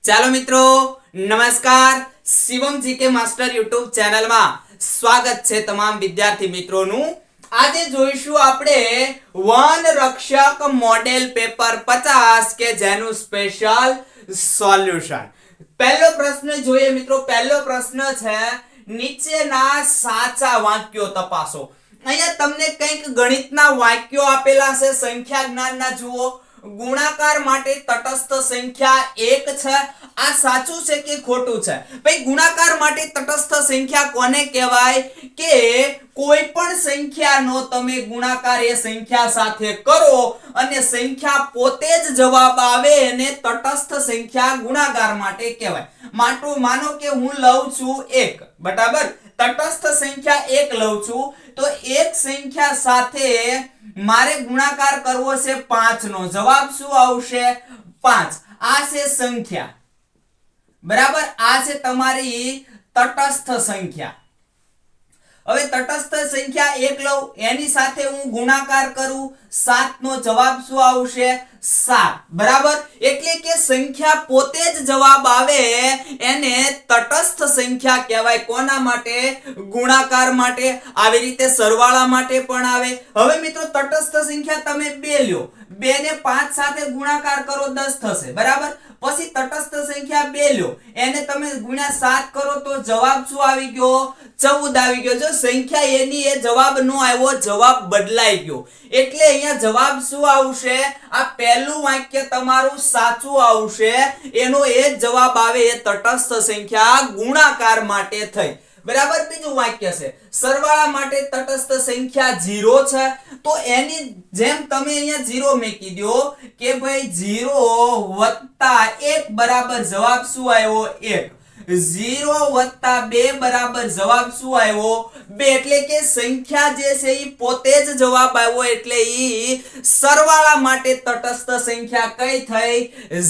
ચાલો મિત્રો, નમસ્કાર. શિવમ જીકે માસ્ટર યુટ્યુબ ચેનલમાં સ્વાગત છે તમામ વિદ્યાર્થી મિત્રોનું. આજે જોઈશું આપણે વન રક્ષક મોડેલ પેપર 50 કે જેનું સ્પેશિયલ સોલ્યુશન. પહેલો પ્રશ્ન જોઈએ મિત્રો. પહેલો પ્રશ્ન છે નીચેના સાચા વાક્યો તપાસો. અહીંયા તમને કંઈક ગણિતના વાક્યો આપેલા છે, સંખ્યા જ્ઞાનના જુઓ. ગુણાકાર માટે તટસ્થ સંખ્યા 1 છે. આ સાચું છે કે ખોટું છે? ભાઈ, ગુણાકાર માટે તટસ્થ સંખ્યા કોને કહેવાય? કે કોઈ પણ સંખ્યાનો તમે ગુણાકાર એ સંખ્યા સાથે કરો અને સંખ્યા પોતે જ જવાબ આવે એને તટસ્થ સંખ્યા ગુણાકાર માટે કહેવાય. માનો કે હું લઉં છું 1, બરાબર? તટસ્થ સંખ્યા 1 લઉં છું તો એક સંખ્યા સાથે મારે ગુણાકાર કરવો છે 5 નો. જવાબ શું આવશે? 5. આ છે સંખ્યા, બરાબર? આ છે તમારી તટસ્થ સંખ્યા. હવે તટસ્થ સંખ્યા 1 લઉં, એની સાથે હું ગુણાકાર કરું 7 નો. જવાબ શું આવશે? 7, બરાબર? એટલે કે સંખ્યા પોતે જ જવાબ આવે એને તટસ્થ સંખ્યા કહેવાય. કોના માટે? ગુણાકાર માટે. આવી રીતે સરવાળા માટે પણ આવે. હવે મિત્રો, તટસ્થ સંખ્યા તમે 2 લ્યો, 2 ને 5 સાથે ગુણાકાર કરો 10 થશે, બરાબર? પછી તટસ્થ સંખ્યા 2 લ્યો, એને તમે ગુણ્યા 7 કરો તો જવાબ શું આવી ગયો? 14 આવી ગયો. જો સંખ્યા એની એ જવાબ નો આવ્યો, જવાબ બદલાઈ ગયો. એટલે અહીંયા જવાબ શું આવશે? આ પહેલું વાક્ય તમારું સાચું આવશે. એનો એ જવાબ આવે એ તટસ્થ સંખ્યા ગુણાકાર માટે થઈ, બરાબર? બીજું વાક્ય છે સરવાળા માટે તટસ્થ સંખ્યા 0 છે. તો એની જેમ તમે અહીંયા 0 મૂકી દો કે ભાઈ 0 વત્તા 1 બરાબર જવાબ શું આવ્યો? 1. 0 વત્તા 2 બરાબર જવાબ શું આવ્યો? 2. એટલે કે સંખ્યા જે છે એ પોતે જ જવાબ આવ્યો, એટલે ઈ સરવાળા માટે તટસ્થ સંખ્યા કઈ થઈ?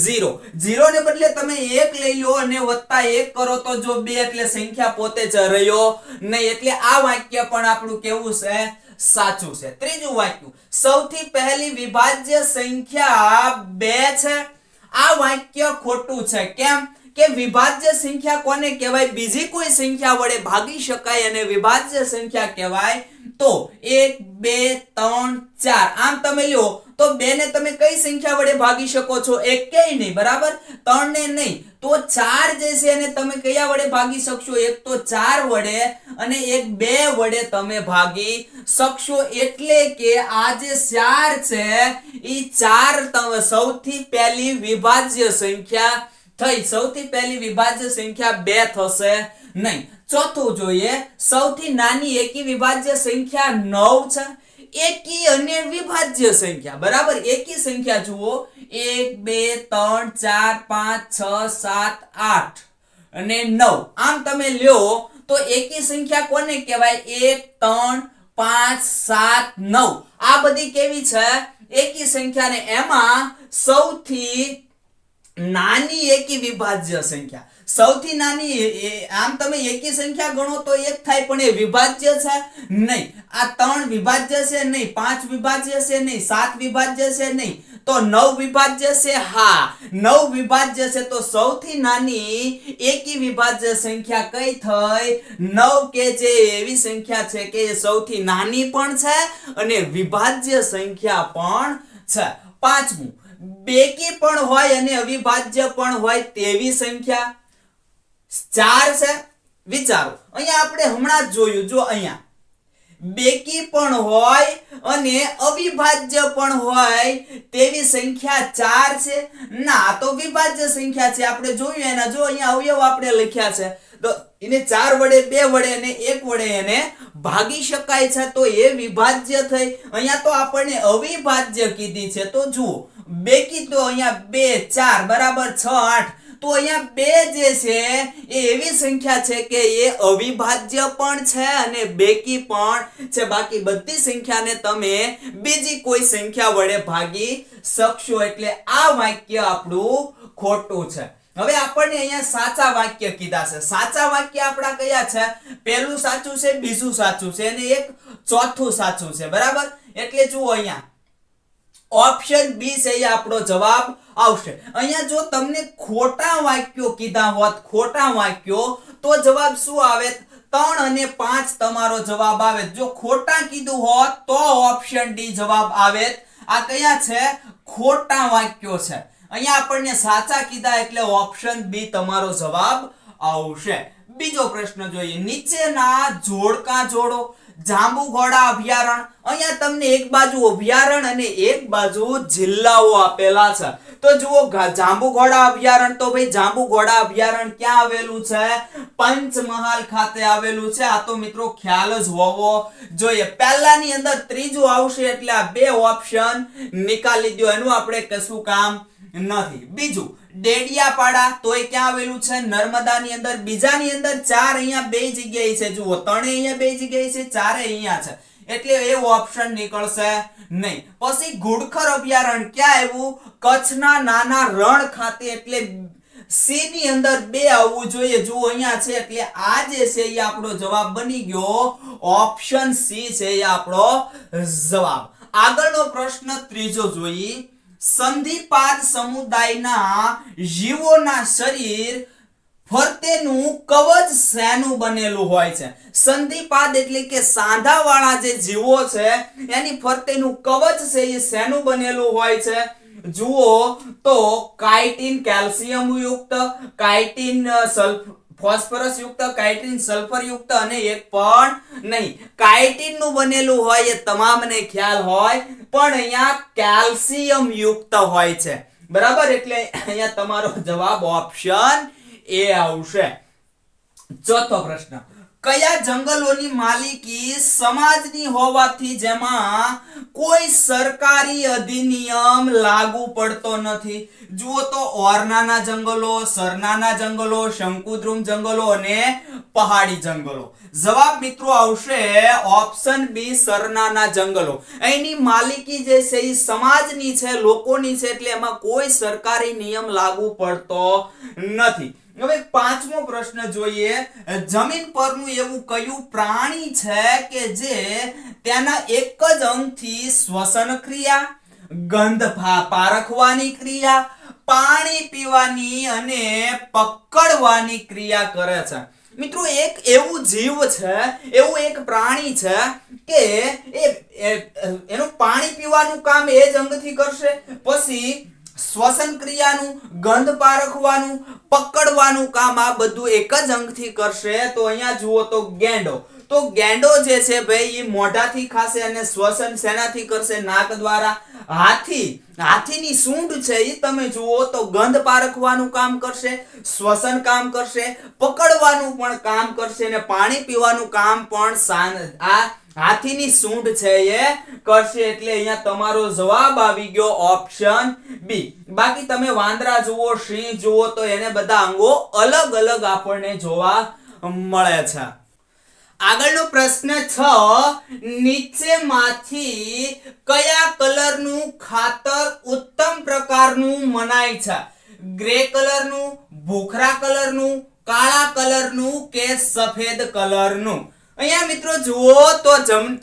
0. 0 ને બદલે તમે 1 લઈ લો અને વત્તા 1 કરો તો જો 2 એટલે સંખ્યા પોતે જ રહ્યો નહીં. એટલે આ વાક્ય પણ આપણું કેવું છે? સાચું છે. ત્રીજું વાક્ય, સૌથી પહેલી વિભાજ્ય સંખ્યા 2 છે. આ વાક્ય ખોટું છે. કેમ? કે વિભાજ્ય સંખ્યા કોને કહેવાય? બીજી કોઈ સંખ્યા વડે ભાગી શકાય અને વિભાજ્ય સંખ્યા કહેવાય. તો 1, 2, 3, 4 આમ તમે લ્યો તો 2 ને તમે કઈ સંખ્યા વડે ભાગી શકો છો? એકેય નહીં, બરાબર? 3 ને નહીં. તો 4 જે છે એને તમે કયા વડે ભાગી શકશો? એક તો 4 વડે અને એક 2 વડે તમે ભાગી શકશો. એટલે કે આ જે 4 છે ઈ 4 સૌથી પહેલી વિભાજ્ય સંખ્યા થઈ. સૌથી પહેલી વિભાજ્ય સંખ્યા 2 થશે નહીં. ચોથું જોઈએ, સૌથી નાની એકી વિભાજ્ય સંખ્યા 9 છે. એકી અને વિભાજ્ય સંખ્યા, બરાબર? એકી સંખ્યા જુઓ, 1, 2, 3, 4, 5, 6, 7, 8 અને 9 આમ તમે લ્યો તો એકી સંખ્યા કોને કહેવાય? 1, 3, 5, 7, 9 આ બધી કેવી છે? એકી સંખ્યા. ને એમાં સૌથી નાની એકી વિભાજ્ય સંખ્યા, સૌથી નાની આમ તમે એકી સંખ્યા ગણો તો 1 થાય, પણ એ વિભાજ્ય છે નહીં. આ 3 વિભાજ્ય છે નહીં, 5 વિભાજ્ય છે નહીં, 7 વિભાજ્ય છે નહીં, તો 9 વિભાજ્ય છે. હા, 9 વિભાજ્ય છે. તો સૌથી નાની એકી વિભાજ્ય સંખ્યા કઈ થઈ? 9, કે જે એવી સંખ્યા છે કે એ સૌથી નાની પણ છે અને વિભાજ્ય સંખ્યા પણ છે. પાંચમું, બેકી પણ હોય અને અવિભાજ્ય પણ હોય તેવી સંખ્યા 4 છે. વિચારો, અહીંયા આપણે હમણાં જ જોયું. જો અહીંયા બેકી પણ હોય અને અવિભાજ્ય પણ હોય તેવી સંખ્યા 4 છે. ના, તો વિભાજ્ય સંખ્યા છે. આપણે જોયું એના, જો અહીંયા અવયવ આપણે લખ્યા છે તો એને 4 વડે, 2 વડે અને 1 વડે એને ભાગી શકાય છે. તો એ વિભાજ્ય થઈ. અહીંયા તો આપણને અવિભાજ્ય કીધી છે. તો જુઓ, બેકી તો અહીંયા 2, 4 બરાબર 6, 8. તો અહીંયા 2 જે છે એ એવી સંખ્યા છે કે એ અવિભાજ્ય પણ છે અને બેકી પણ છે. બાકી બધી સંખ્યાને તમે બીજી કોઈ સંખ્યા વડે ભાગી શકશો. એટલે આ વાક્ય આપણું ખોટું છે. હવે આપણને અહીંયા સાચા વાક્ય કીધા છે. સાચા વાક્ય આપણા કયા છે? પહેલું સાચું છે, બીજું સાચું છે અને એક ચોથું સાચું છે, બરાબર? એટલે જુઓ, અહીંયા ઓપ્શન બી છે એ આપણો જવાબ આવશે. અહીંયા જો તમને ખોટા વાક્યો કીધા હોત, ખોટા વાક્યો, તો જવાબ શું આવે? 3 અને 5 તમારો જવાબ આવે. જો ખોટા કીધું હોત તો ઓપ્શન ડી જવાબ આવે. આ કયા છે? ખોટા વાક્યો છે. અહીંયા આપણને સાચા કીધા એટલે ઓપ્શન બી તમારો જવાબ આવશે. બીજો પ્રશ્ન જોઈએ. નીચેના જોડકા જોડો. જાંબુઘોડા અભયારણ્ય. અહીંયા તમને એક બાજુ અભયારણ્ય અને એક બાજુ જિલ્લાઓ આપેલા છે. તો જુઓ, જાંબુઘોડા અભયારણ્ય, તો ભાઈ જાંબુઘોડા અભયારણ્ય ક્યાં આવેલું છે? પંચમહાલ ખાતે આવેલું છે. આ તો મિત્રો ખ્યાલ જ હોવો જોઈએ. પહેલાની અંદર ત્રીજું આવશે એટલે આ બે ઓપ્શન નિકાલી દો, એનું આપણે કશું કામ નથી. બીજું ડેડિયાપાડા, તો એ ક્યાં આવેલું છે? નર્મદાની અંદર. બીજાની અંદર 4 અહીંયા બે જગ્યાએ છે. જુઓ, 3 અહીંયા બે જગ્યાએ છે, 4 અહીંયા છે, એટલે એ ઓપ્શન નીકળશે નહીં. પછી ઘુડખર અભયારણ્ય ક્યાં આવ્યું? કચ્છના નાના રણ ખાતે, એટલે સી ની અંદર 2 આવવું જોઈએ. જુઓ અહીંયા છે, એટલે આ જે છે એ આપણો જવાબ બની ગયો. ઓપ્શન સી છે એ આપણો જવાબ. આગળનો પ્રશ્ન ત્રીજો જોઈએ. સંધિપાદ સમુદાયના જીવોના શરીર ફરતેનું કવચ શેનું બનેલું હોય છે? સંધિપાદ એટલે કે સાંધાવાળા જે જીવો છે એની ફરતેનું કવચ છે એ શેનું બનેલું હોય છે? જુઓ તો કાઇટિન કેલ્શિયમ યુક્ત, કાઇટિન ફોસ્ફરસ યુક્ત, કાઇટિન સલ્ફર યુક્ત અને એક પણ નહીં. કાઇટિન નું બનેલું હોય એ તમામને ખ્યાલ હોય, પણ અહીંયા કેલ્શિયમ યુક્ત હોય છે. બરાબર, એટલે અહીંયા તમારો જવાબ ઓપ્શન એ આવશે. ચોથો પ્રશ્ન. કયા જંગલોની માલિકી સમાજની હોવાથી જેમાં કોઈ સરકારી અધિનિયમ લાગુ પડતો નથી? જુઓ તો ઓરનાના જંગલો, સરનાના જંગલો, શંકુદ્રુમ જંગલો અને પહાડી જંગલો. જવાબ મિત્રો આવશે ઓપ્શન બી, સરનાના જંગલો. અહીંની માલિકી જે છે એ સમાજની છે, લોકોની છે, એટલે એમાં કોઈ સરકારી નિયમ લાગુ પડતો નથી. હવે પાંચમો પ્રશ્ન જોઈએ. જમીન પરનું એવું કયું પ્રાણી છે કે જે તેના એક જ અંગથી શ્વસન ક્રિયા, ગંધ પારખવાની ક્રિયા, પાણી પીવાની અને પકડવાની ક્રિયા કરે છે? મિત્રો એક એવું જીવ છે, એવું એક પ્રાણી છે કે એનું પાણી પીવાનું કામ એ જ અંગથી કરશે, પછી શ્વસન ક્રિયાનું, ગંધ પારખવાનું, પકડવાનું કામ આ બધું એક જ અંગથી કરશે. તો અહીંયા જુઓ તો ગેંડો. તો ગેંડો જે છે ભાઈ એ મોઢાથી ખાશે અને શ્વસન શેનાથી કરશે? નાક દ્વારા. હાથીની સૂંઢ છે એ તમે જુઓ તો ગંધ પારખવાનું કામ કરશે, શ્વસન કામ કરશે, પકડવાનું પણ કામ કરશે અને પાણી પીવાનું કામ પણ આ હાથીની સૂંઢ છે એ કરશે. એટલે અહીંયા તમારો જવાબ આવી ગયો ઓપ્શન બી. બાકી તમે વાંદરા જુઓ, સિંહ જુઓ તો એને બધા અંગો અલગ અલગ આપણને જોવા મળે છે. આગળનો પ્રશ્ન 6. નીચેમાંથી કયા કલરનું ખાતર ઉત્તમ પ્રકારનું મનાય છે? ગ્રે કલરનું, ભૂખરા કલરનું, કાળા કલરનું કે સફેદ કલરનું? અહીંયા મિત્રો જુઓ તો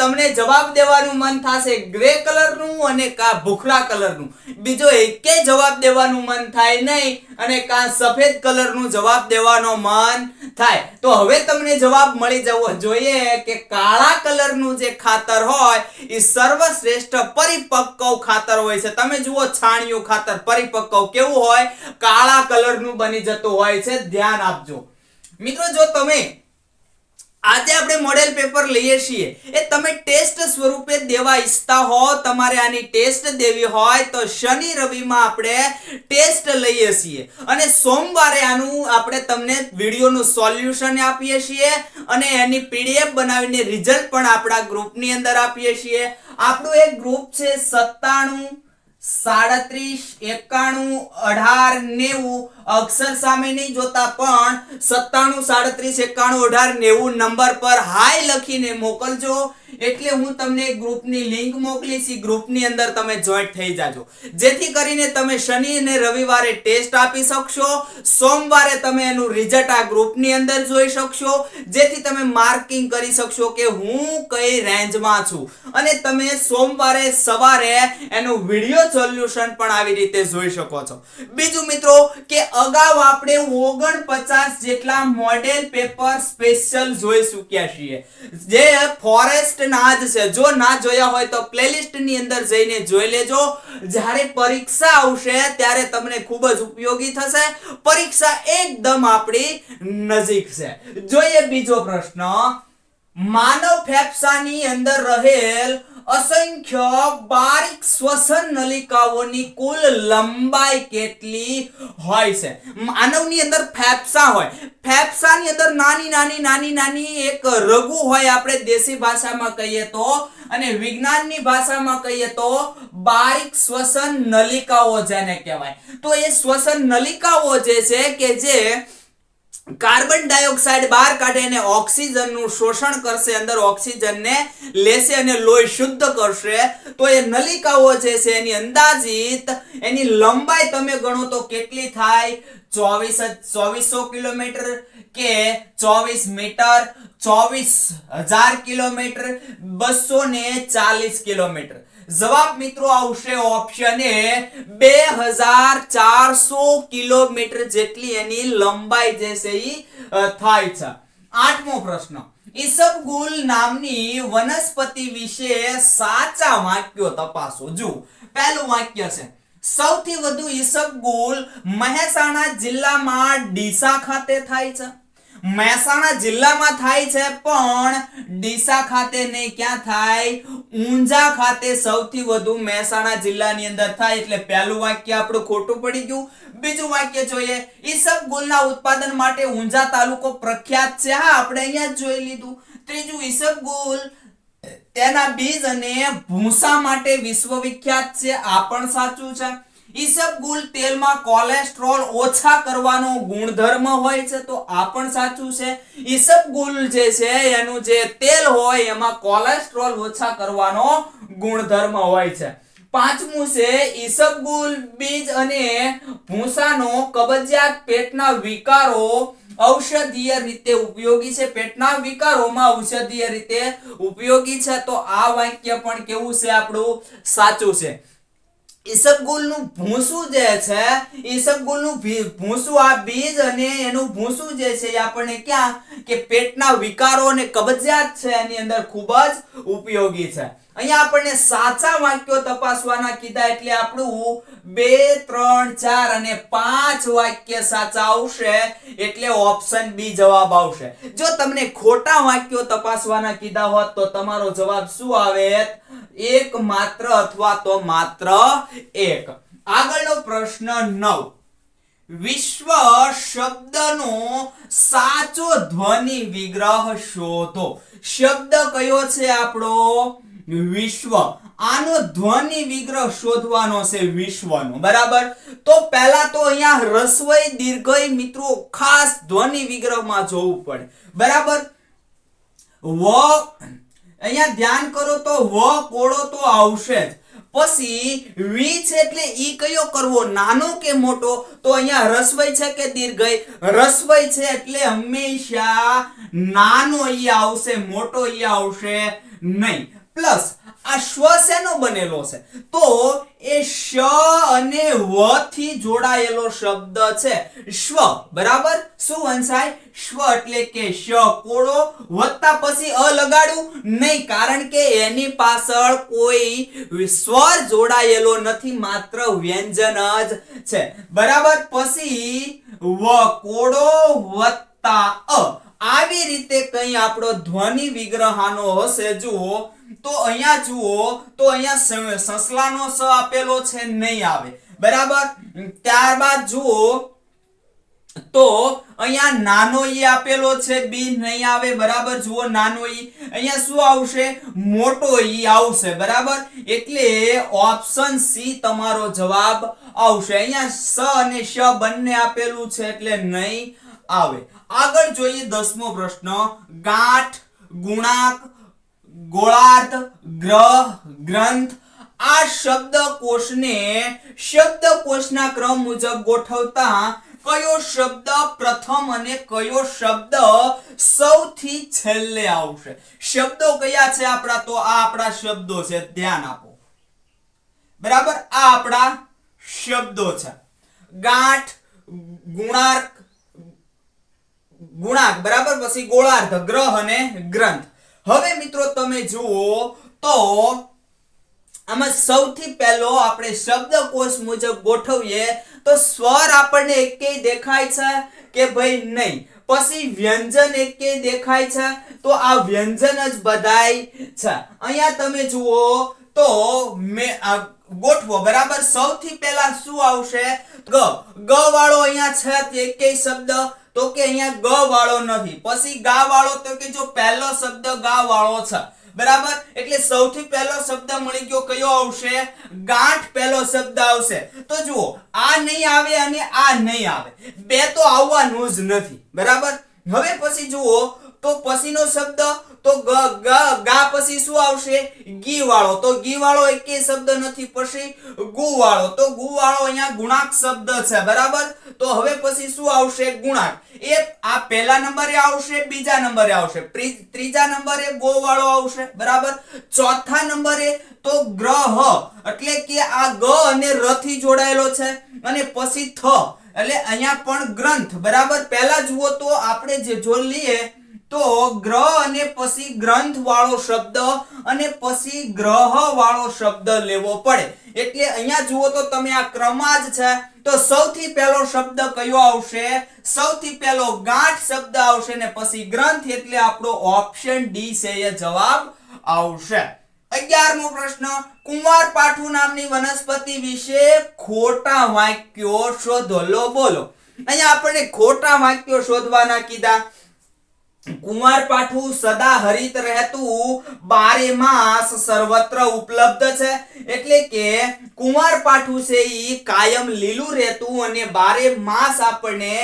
તમને જવાબ દેવાનું મન થશે ગ્રે કલરનું અને કા ભૂખરા કલરનું. બીજો એકે જવાબ દેવાનું મન થાય નહીં અને કા સફેદ કલરનું જવાબ દેવાનો મન થાય. તો હવે તમને જવાબ મળી જવો જોઈએ કે કાળા કલરનું જે ખાતર હોય એ સર્વશ્રેષ્ઠ પરિપક્વ ખાતર હોય છે. તમે જુઓ છાણિયું ખાતર પરિપક્વ કેવું હોય? કાળા કલરનું બની જતું હોય છે. ધ્યાન આપજો મિત્રો. જો તમે આજે આપણે મોડેલ પેપર લઈએ છીએ એ તમે ટેસ્ટ સ્વરૂપે દેવા ઈચ્છતા હો, તમારે આની ટેસ્ટ દેવી હોય તો શનિ રવિમાં આપણે ટેસ્ટ લઈએ છીએ અને સોમવારે આનું આપણે તમને વિડીયોનું સોલ્યુશન આપીએ છીએ અને એની પીડીએફ બનાવીને રિઝલ્ટ પણ આપણા ગ્રુપની અંદર આપીએ છીએ. આપણું એક ગ્રુપ છે 97 37 91 18 90. અક્ષર સામે નહીં જોતા પણ 97 37 91 18 90 નંબર પર હાય લખીને મોકલજો. એટલે હું તમને ગ્રુપની લિંક મોકલીશ, એ ગ્રુપની અંદર તમે જોઈન્ટ થઈ જાજો, જેથી કરીને તમે શનિ અને રવિવારે ટેસ્ટ આપી શકશો, સોમવારે તમે એનું રિઝલ્ટ આ ગ્રુપની અંદર જોઈ શકશો, જેથી તમે માર્કિંગ કરી શકશો કે હું કઈ રેન્જમાં છું, અને તમે સોમવારે સવારે એનું વિડિયો સોલ્યુશન પણ આવી રીતે જોઈ શકો છો. બીજું મિત્રો કે અગાઉ આપણે 49 જેટલા મોડેલ પેપર સ્પેશિયલ જોઈ ચૂક્યા છીએ, જે ફોરેસ્ટ ના જ છે. જો ના જોયા હોય તો પ્લેલિસ્ટ ની અંદર જઈને જોઈ લેજો. જ્યારે પરીક્ષા આવશે ત્યારે તમને ખૂબ જ ઉપયોગી થશે. પરીક્ષા એકદમ આપણી નજીક છે. જોઈએ બીજો પ્રશ્ન. માનવ ફેફસાની અંદર રહેલ અસંખ્ય બારીક શ્વસન નલિકાઓની કુલ લંબાઈ કેટલી હોય છે? માનવની અંદર ફેફસા હોય, ફેફસાની અંદર નાની એક રગુ હોય, આપણે દેશી ભાષામાં કહીએ તો, અને વિજ્ઞાનની ભાષામાં કહીએ તો બારીક શ્વસન નલિકાઓ જેને કહેવાય. તો એ શ્વસન નલિકાઓ જે છે કે જે કાર્બન ડાયોક્સાઇડ બહાર કાઢે અને ઓક્સિજનનું શોષણ કરશે, અંદર ઓક્સિજનને લેશે અને લોહી શુદ્ધ કરશે. તો એ નલિકાઓ જે છે એની અંદાજિત એની લંબાઈ તમે ગણો તો કેટલી થાય? 2400 કિલોમીટર કે 24 મીટર, 24,000 કિલોમીટર, 240 કિલોમીટર. જવાબ મિત્રો આવશે ઓપ્શન એ 2400 કિલોમીટર જેટલી એની લંબાઈ જે છે એ થાય છે. 8મો પ્રશ્ન. ઈસબગુલ નામની વનસ્પતિ વિશે સાચા વાક્યો તપાસો. જો પહેલું વાક્ય છે, સૌથી વધુ ઈસબગુલ મહેસાણા જિલ્લામાં ડીસા ખાતે થાય છે. મહેસાણા જિલ્લામાં થાય છે, પણ ડીસા ખાતે નહીં. ક્યાં થાય? ઊંઝા ખાતે સૌથી વધુ મહેસાણા જિલ્લાની અંદર થાય. એટલે પહેલું વાક્ય આપણું ખોટું પડી ગયું. બીજું વાક્ય જોઈએ. ઈસબગુલના ઉત્પાદન માટે ઊંઝા તાલુકો પ્રખ્યાત છે. હા, આપણે અહીંયા જ જોઈ લીધું. ત્રીજું, ઈસબગુલ તેના બીજ અને ભૂસા માટે વિશ્વવિખ્યાત છે. આ પણ સાચું છે. ઈસબગુલ તેલમાં કોલેસ્ટ્રોલ ઓછા કરવાનો ગુણધર્મ હોય છે. તો આ પણ સાચું છે. ઈસબગુલ જે છે એનું જે તેલ હોય એમાં કોલેસ્ટ્રોલ ઓછા કરવાનો ગુણધર્મ હોય છે. 5મું છે, ઈસબગુલ બીજ અને ભૂસાનો કબજિયાત, પેટના વિકારો ઔષધીય રીતે ઉપયોગી છે. પેટના વિકારોમાં ઔષધીય રીતે ઉપયોગી છે. તો આ વાક્ય પણ કેવું છે? આપણું સાચું છે. ઈસબગુલનું ભૂસું જે છે, ઈસબગુલનું ભૂસું, આ બીજ અને એનું ભૂસું જે છે એ આપણને ક્યાં કે પેટના વિકારો અને કબજિયાત છે એની અંદર ખૂબ જ ઉપયોગી છે. અહીંયા આપણને સાચા વાક્યો તપાસવાના કીધા, એટલે આપણું 2, 3, 4 અને 5 વાક્ય સાચા આવશે. એટલે ઓપ્શન બી જવાબ આવશે. જો તમને ખોટા વાક્યો તપાસવાના કીધા હોત તો તમારો જવાબ શું આવે? એક માત્ર અથવા તો માત્ર એક. આગળનો પ્રશ્ન 9. વિશ્વ શબ્દનો સાચો ધ્વનિ વિગ્રહ શોધો. શબ્દ કયો છે આપણો? વિશ્વ. આનો ધ્વનિ વિગ્રહ શોધવાનો છે વિશ્વનો. બરાબર. તો પહેલા તો અહીંયા રસ્વઈ દીર્ઘઈ મિત્રો ખાસ ધ્વનિ વિગ્રહમાં જોવું પડે. બરાબર. વ અહીંયા ધ્યાન કરો તો વ કોળો તો આવશે જ. પછી વી છે એટલે ઈ કયો કરવો? નાનો કે મોટો? તો અહીંયા રસ્વઈ છે કે દીર્ઘઈ? રસ્વઈ છે એટલે હંમેશા નાનો ઈ આવશે, મોટો ઈ આવશે નહીં. પ્લસ આ શ્વ શેનો બનેલો છે? તો એ શ અને વ થી જોડાયેલો શબ્દ છે શ્વ. બરાબર. શું વંશાય? શ્વ એટલે કે શ કોળો વત્તા પછી અ લગાડું નહીં, કારણ કે એની પાછળ કોઈ સ્વર જોડાયેલો નથી, માત્ર વ્યંજન જ છે. બરાબર. પછી વ કોળો વત્તા અ. આવી રીતે કઈ આપણો ધ્વનિ વિગ્રહાનો હશે. જુઓ તો અહીંયા જુઓ તો અહીંયા સસલાનો સ આપેલો છે, નહીં આવે. બરાબર. ત્યારબાદ જુઓ તો અહીંયા નાનો ઈ આપેલો છે, બી નહીં આવે. બરાબર. જુઓ નાનો ઈ. અહીંયા શું આવશે? મોટો ઈ આવશે. બરાબર. એટલે ઓપ્શન સી તમારો જવાબ આવશે. અહીંયા સ અને શ બંને આપેલું છે એટલે નહીં આવે. આગળ જોઈએ 10મો પ્રશ્ન. ગાંઠ, ગુણાંક, ગોળાર્ધ, ગ્રહ, ગ્રંથ આ શબ્દકોશને શબ્દકોશના ક્રમ મુજબ ગોઠવતા કયો શબ્દ પ્રથમ અને કયો શબ્દ સૌથી છેલ્લે આવશે? શબ્દો કયા છે આપણા? તો આ આપણા શબ્દો છે, ધ્યાન આપો. બરાબર, આ આપણા શબ્દો છે. ગાંઠ, ગુણાર્ક, ગુણાંક, બરાબર, પછી ગોળાર્ધ, ગ્રહ અને ગ્રંથ. હવે મિત્રો તમે જુઓ તો આમાં સૌથી પહેલો આપણે શબ્દકોશ મુજબ ગોઠવીએ તો સ્વર આપણને એકેય દેખાય છે કે ભાઈ નહીં? પછી વ્યંજન એકેય દેખાય છે? તો આ વ્યંજન જ બધાય છે. અહીંયા તમે જુઓ તો ગોઠવો, બરાબર. સૌથી પહેલા શું આવશે? ગ. ગ વાળો અહીંયા છે એકેય શબ્દ? તો કે અહીંયા ગ વાળો નથી. પછી ગા વાળો? તો કે જો પહેલો શબ્દ ગા વાળો છે, બરાબર. એટલે સૌથી પહેલો શબ્દ મળી ગયો, કયો આવશે? ગાંઠ પહેલો શબ્દ આવશે. તો જુઓ, આ નહીં આવે અને આ નહીં આવે, બે તો આવવાનું જ નથી, બરાબર. હવે પછી જુઓ તો પછીનો શબ્દ તો ગા પછી શું આવશે? ગી વાળો. તો ગી વાળો એકેય શબ્દ નથી. પછી ગુ વાળો. તો ગુ વાળો અહીંયા ગુણાંક શબ્દ છે, બરાબર. તો હવે પછી શું આવશે? ગુણાંક. એ આ પહેલા નંબરે આવશે, બીજા નંબરે આવશે, ત્રીજા નંબરે ગો વાળો આવશે, બરાબર. ચોથા નંબરે તો ગ્રહ, એટલે કે આ ગ અને ર થી જોડાયેલો છે. અને પછી થ, એટલે અહીંયા પણ ગ્રંથ, બરાબર. પહેલા જુઓ તો આપણે જે જો લઈએ તો ગ્રહ અને પછી ગ્રંથ વાળો શબ્દ અને પછી ગ્રહ વાળો શબ્દ લેવો પડે. એટલે અહીંયા જુઓ તો તમે આ ક્રમ જ છે. તો સૌથી પહેલો શબ્દ કયો આવશે? સૌથી પહેલો ગાંઠ શબ્દ આવશે ને પછી ગ્રંથ, એટલે આપણો ઓપ્શન ડી છે એ જવાબ આવશે. 11મો પ્રશ્ન, કુંવારપાઠું નામની વનસ્પતિ વિશે ખોટા વાક્યો શોધો. લો બોલો. અહીંયા આપણને ખોટા વાક્યો શોધવાના કીધા. કુંવારપાઠું સદા હરિત રહેતું, બારે માસ સર્વત્ર ઉપલબ્ધ છે. એટલે કે કુંવારપાઠું છે ઈ કાયમ લીલું રહેતું અને બારે માસ આપણને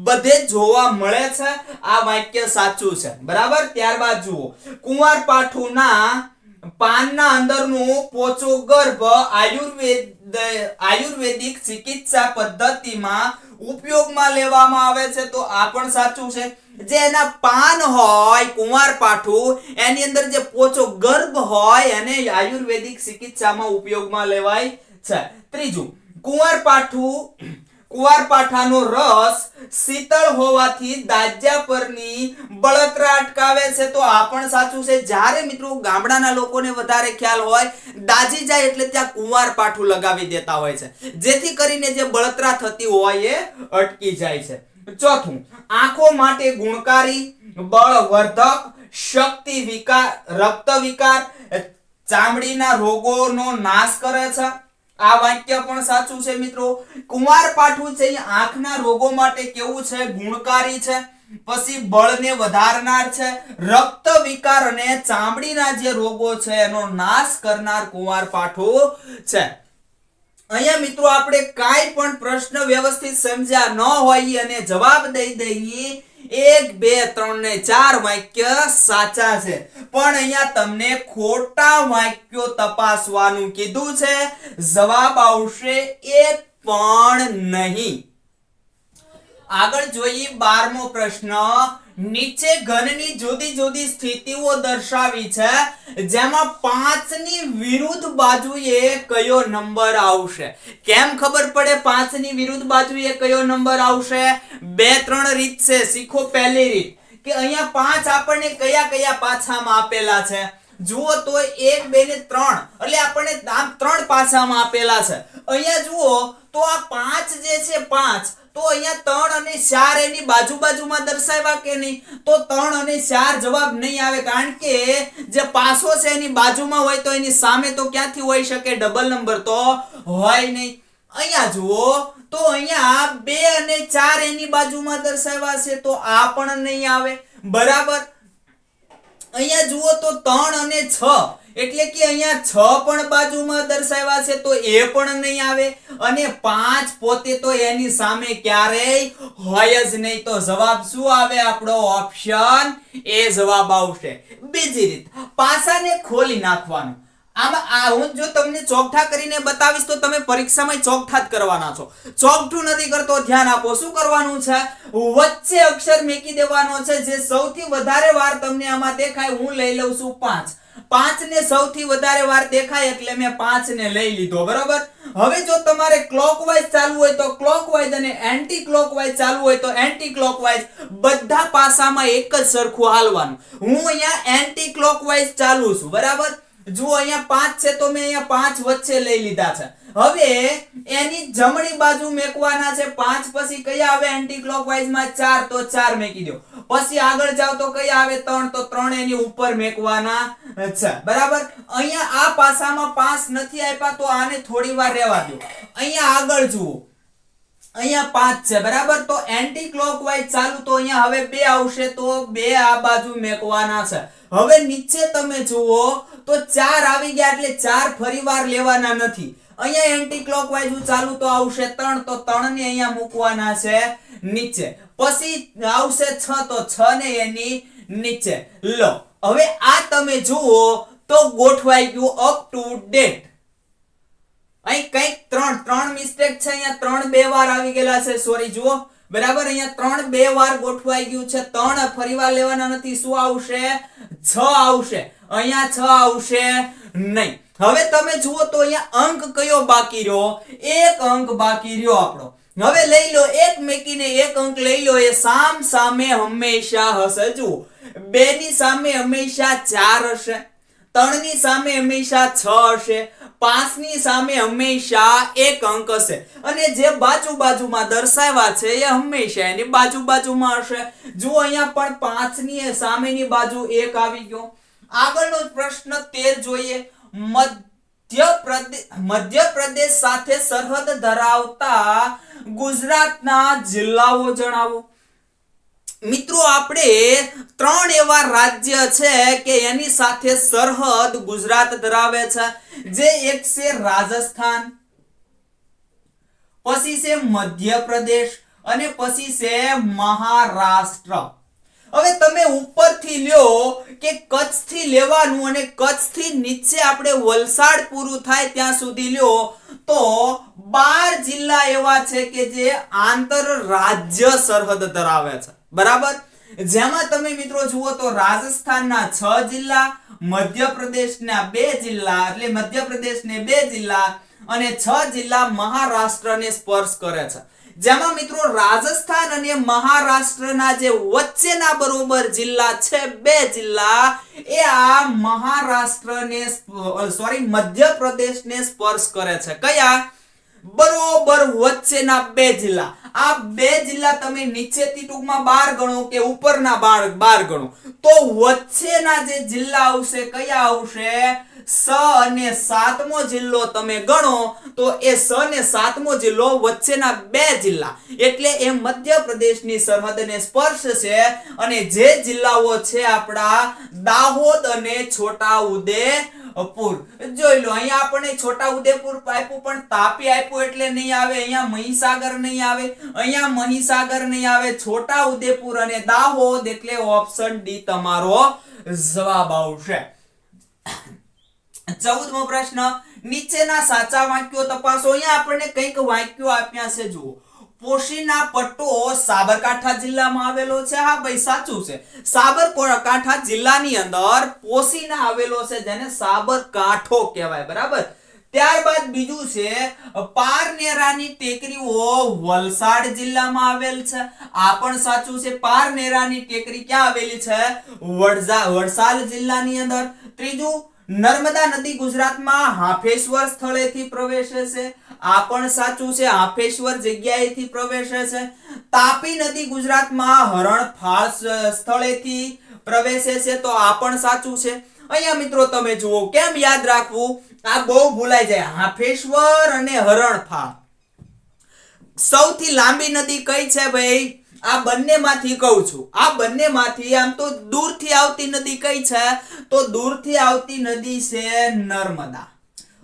બધે જોવા મળે છે. આ વાક્ય સાચું છે, બરાબર. ત્યારબાદ જુઓ, કુંવારપાઠુંના પાનના અંદરનું પોચો ગર્ભ આયુર્વેદિક ચિકિત્સા પદ્ધતિમાં ઉપયોગમાં લેવામાં આવે છે. તો આ પણ સાચું છે. જે એના પાન હોય કુંવારપાઠું, એની અંદર જે પોચો ગર્ભ હોય એને આયુર્વેદિક ચિકિત્સામાં ઉપયોગમાં લેવાય છે. ત્રીજું, કુંવારપાઠાનો રસ શીતળ હોવાથી દાજ્યા પરની બળતરા અટકાવે છે. તો આ પણ સાચું છે. જ્યારે મિત્રો ગામડાના લોકોને વધારે ખ્યાલ હોય, દાજી જાય એટલે ત્યાં કુંવારપાઠું લગાવી દેતા હોય છે, જેથી કરીને જે બળતરા થતી હોય એ અટકી જાય છે. ચોથું, આંખો માટે ગુણકારી, બળવર્ધક, શક્તિ વિકાર, રક્ત વિકાર, ચામડીના રોગોનો નાશ કરે છે. આ વાક્ય પણ સાચું છે મિત્રો. કુંવારપાઠું છે આંખના રોગો માટે કેવું છે? ગુણકારી છે. પછી બળને વધારનાર છે, રક્ત વિકાર અને ચામડીના જે રોગો છે એનો નાશ કરનાર કુંવારપાઠું છે. અહીંયા મિત્રો આપણે કાઈ પણ પ્રશ્ન વ્યવસ્થિત સમજ્યા ન હોય અને જવાબ દઈ દઈએ, 1 2 3 ને 4 વાક્ય સાચા છે, પણ અહીંયા તમને ખોટા વાક્યો તપાસવાનું કીધું છે. જવાબ આવશે એક પણ નહીં. આગળ જોઈએ 12મો પ્રશ્ન. નીચે ઘનની જુદી જુદી સ્થિતિઓ દર્શાવી છે, જેમાં 5 ની વિરુદ્ધ બાજુએ કયો નંબર આવશે? કેમ ખબર પડે 5 ની વિરુદ્ધ બાજુએ કયો નંબર આવશે? 2-3 રીત છે. શીખો પહેલી રીત કે અહીંયા 5 આપણને કયા કયા પાછામાં આપેલા છે. જુઓ તો 1 2 ને 3, એટલે આપણને આમ 3 પાછામાં આપેલા છે. અહીંયા જુઓ તો આ 5 જે છે 5, તો અહીંયા 3 અને 4 એની બાજુમાં દર્શાવ્યા કે નહીં? તો 3 અને 4 જવાબ નહીં આવે, કારણ કે જે પાસો છે એની બાજુમાં હોય તો એની સામે તો ક્યાંથી હોઈ શકે? ડબલ નંબર તો હોય નહીં. અહીંયા જુઓ તો અહીંયા 2 અને 4 એની બાજુમાં દર્શાવ્યા છે, તો આ પણ નહીં આવે, બરાબર. અહીંયા જુઓ તો 3 અને 6 એટલે કે અહીંયા 6 પણ બાજુમાં દર્શાવ્યા છે તો એ પણ નહીં આવે અને 5 પોતે તો એની સામે ક્યારેય હોય જ નહીં. તો જવાબ શું આવે? આપણો ઓપ્શન એ જવાબ આવશે. બીજી રીત, પાસાને ખોલી નાખવાનું. આમાં હું જો તમને ચોકઠા કરીને બતાવીશ તો તમે પરીક્ષામાં ચોકઠા જ કરવાના છો. ચોકઠું નથી કરતો, ધ્યાન આપો. શું કરવાનું છે? વચ્ચે અક્ષર મૂકી દેવાનો છે જે સૌથી વધારે વાર તમને આમાં દેખાય. હું લઈ લઉં છું 5. 5 ને સૌથી વધારે વાર દેખાય એટલે મેં 5 ને લઈ લીધો. બરાબર. હવે જો તમારે ક્લોકવાઇઝ ચાલુ હોય તો ક્લોકવાઇઝ અને એન્ટી ક્લોકવાઇઝ ચાલુ હોય તો એન્ટી ક્લોકવાઇઝ, બધા પાસામાં એક જ સરખું હાલવાનું. હું અહીંયા એન્ટી ક્લોકવાઇઝ ચાલુ છું. બરાબર. જો અહીંયા 5 છે તો મેં અહીંયા 5 વચ્ચે લઈ લીધા છે. હવે એની જમણી બાજુ મેકવાના છે 5. પછી કયા આવે એન્ટી ક્લોકવાઇઝ માં? 4, તો 4 મેકી દો. પછી આગળ જાવ તો કયા આવે? 3, તો 3 એની ઉપર મેકવાના છે. બરાબર. અહીંયા આ પાસામાં 5 નથી આપ્યા તો આને થોડી વાર રહેવા દો. અહીંયા આગળ જુઓ, અહીંયા 5 છે. બરાબર. તો એન્ટી ક્લોકવાઇઝ ચાલુ, તો અહીંયા હવે 2 આવશે તો 2 આ બાજુ મેકવાના છે. હવે નીચે તમે જુઓ તો 4 આવી ગયા એટલે 4 ફરીવાર લેવાના નથી. અહીંયા એન્ટી ક્લોકવાઇઝ ચાલુ તો આવશે 3, તો 3 ને અહીંયા મૂકવાના છે નીચે. પછી આવશે 6, તો 6 ને એની નીચે. લો હવે આ તમે જુઓ તો ગોઠવાઈ ગયું અપ ટુ ડેટ. અહીં કઈક 3 મિસ્ટેક છે. અહીંયા 3 2 વાર આવી ગયેલા છે. સોરી, જુઓ. બરાબર. અહીંયા 3 2 વાર ગોઠવાઈ ગયું છે. 3 ફરીવાર લેવાના નથી. શું આવશે? 6 આવશે. અહીંયા 6 આવશે નહીં. હવે તમે જુઓ તો અહીંયા અંક કયો બાકી રહ્યો? એક અંક બાકી રહ્યો આપણો. હવે લઈ લો, એક મેકીને એક અંક લઈ લો. એ સામ સામે હંમેશા હશે. જુઓ, 2 ની સામે હંમેશા 4 હશે, 3 ની સામે હંમેશા 6 હશે, 5 ની સામે હંમેશા એક અંક હશે અને જે બાજુમાં દર્શાવ્યા છે એ હંમેશા એની બાજુમાં હશે. જુઓ અહીંયા પણ 5 ની સામેની બાજુ 1 આવી ગયો. આગળનો પ્રશ્ન 13 જોઈએ. મધ્યપ્રદેશ સાથે સરહદ ધરાવતા ગુજરાતના જિલ્લાઓ જણાવો. મિત્રો, આપણે 3 એવા રાજ્ય છે કે એની સાથે સરહદ ગુજરાત ધરાવે છે. જે એક છે રાજસ્થાન, પછી છે મધ્યપ્રદેશ અને પછી છે મહારાષ્ટ્ર. હવે તમે ઉપરથી લ્યો કે કચ્છ થી લેવાનું અને કચ્છ થી નીચે આપણે વલસાડ પૂરું થાય ત્યાં સુધી લ્યો તો 12 જિલ્લા એવા છે કે જે આંતર રાજ્ય સરહદ ધરાવે છે. બરાબર. જેમાં તમે મિત્રો જુઓ તો રાજસ્થાનના 6 જિલ્લા, મધ્યપ્રદેશના 2 જિલ્લા, એટલે મધ્યપ્રદેશને 2 જિલ્લા અને 6 જિલ્લા મહારાષ્ટ્રને સ્પર્શ કરે છે. જેમાં મિત્રો રાજસ્થાન અને મહારાષ્ટ્રના જે વચ્ચેના બરોબર જિલ્લા છે 2 જિલ્લા, એ આ મધ્યપ્રદેશને સ્પર્શ કરે છે. કયા? બરોબર વચ્ચેના 2 જિલ્લા. આ 2 જિલ્લા તમે નીચેથી ટૂંકમાં 12 ગણો કે ઉપરના 12 ગણો તો વચ્ચેના જે જિલ્લા આવશે કયા આવશે? 6 અને 7મો જિલ્લો તમે ગણો તો એ 6 અને 7મો જિલ્લો વચ્ચેના 2 જિલ્લા એટલે એ મધ્યપ્રદેશની સરહદને સ્પર્શશે. અને જે જિલ્લાઓ છે આપણા દાહોદ અને છોટાઉદેપુર. જોઈ લો, અહીંયા આપણે છોટાઉદેપુર આપ્યું પણ તાપી આપ્યું એટલે નહીં આવે. અહીંયા મહીસાગર નહીં આવે, અહીંયા મહીસાગર નહીં આવે. છોટાઉદેપુર અને દાહોદ એટલે ઓપ્શન ડી તમારો જવાબ આવશે. 14મો પ્રશ્ન, નીચેના સાચા વાક્યો તપાસો. અહીંયા આપણને કંઈક વાક્યો આપ્યા છે. જુઓ, પોશીના પટ્ટો સાબરકાંઠા જિલ્લામાં આવેલો છે. હા ભાઈ, સાચું છે. સાબરકાંઠા જિલ્લાની અંદર પોશીના આવેલો છે, જેને સાબરકાંઠો કહેવાય. બરાબર. ત્યારબાદ બીજું છે પારનેરાની ટેકરીઓ વલસાડ જિલ્લામાં આવેલ છે. આ પણ સાચું છે. પારનેરાની ટેકરી ક્યાં આવેલી છે? વલસાડ જિલ્લાની અંદર. ત્રીજું, નર્મદા નદી ગુજરાતમાં હાફેશ્વર સ્થળેથી પ્રવેશે છે. આ પણ સાચું છે. હાફેશ્વર જગ્યાએથી પ્રવેશે છે. તાપી નદી ગુજરાતમાં હરણફાળ સ્થળેથી પ્રવેશે છે. તો આ પણ સાચું છે. અહીંયા મિત્રો તમે જુઓ, કેમ યાદ રાખવું? આ બહુ ભૂલાઈ જાય. હાફેશ્વર અને હરણફાળ. સૌથી લાંબી નદી કઈ છે ભાઈ? આ બંનેમાંથી કહું છું, આ બંનેમાંથી આમ તો દૂરથી આવતી નદી કઈ છે? તો દૂરથી આવતી નદી છે નર્મદા.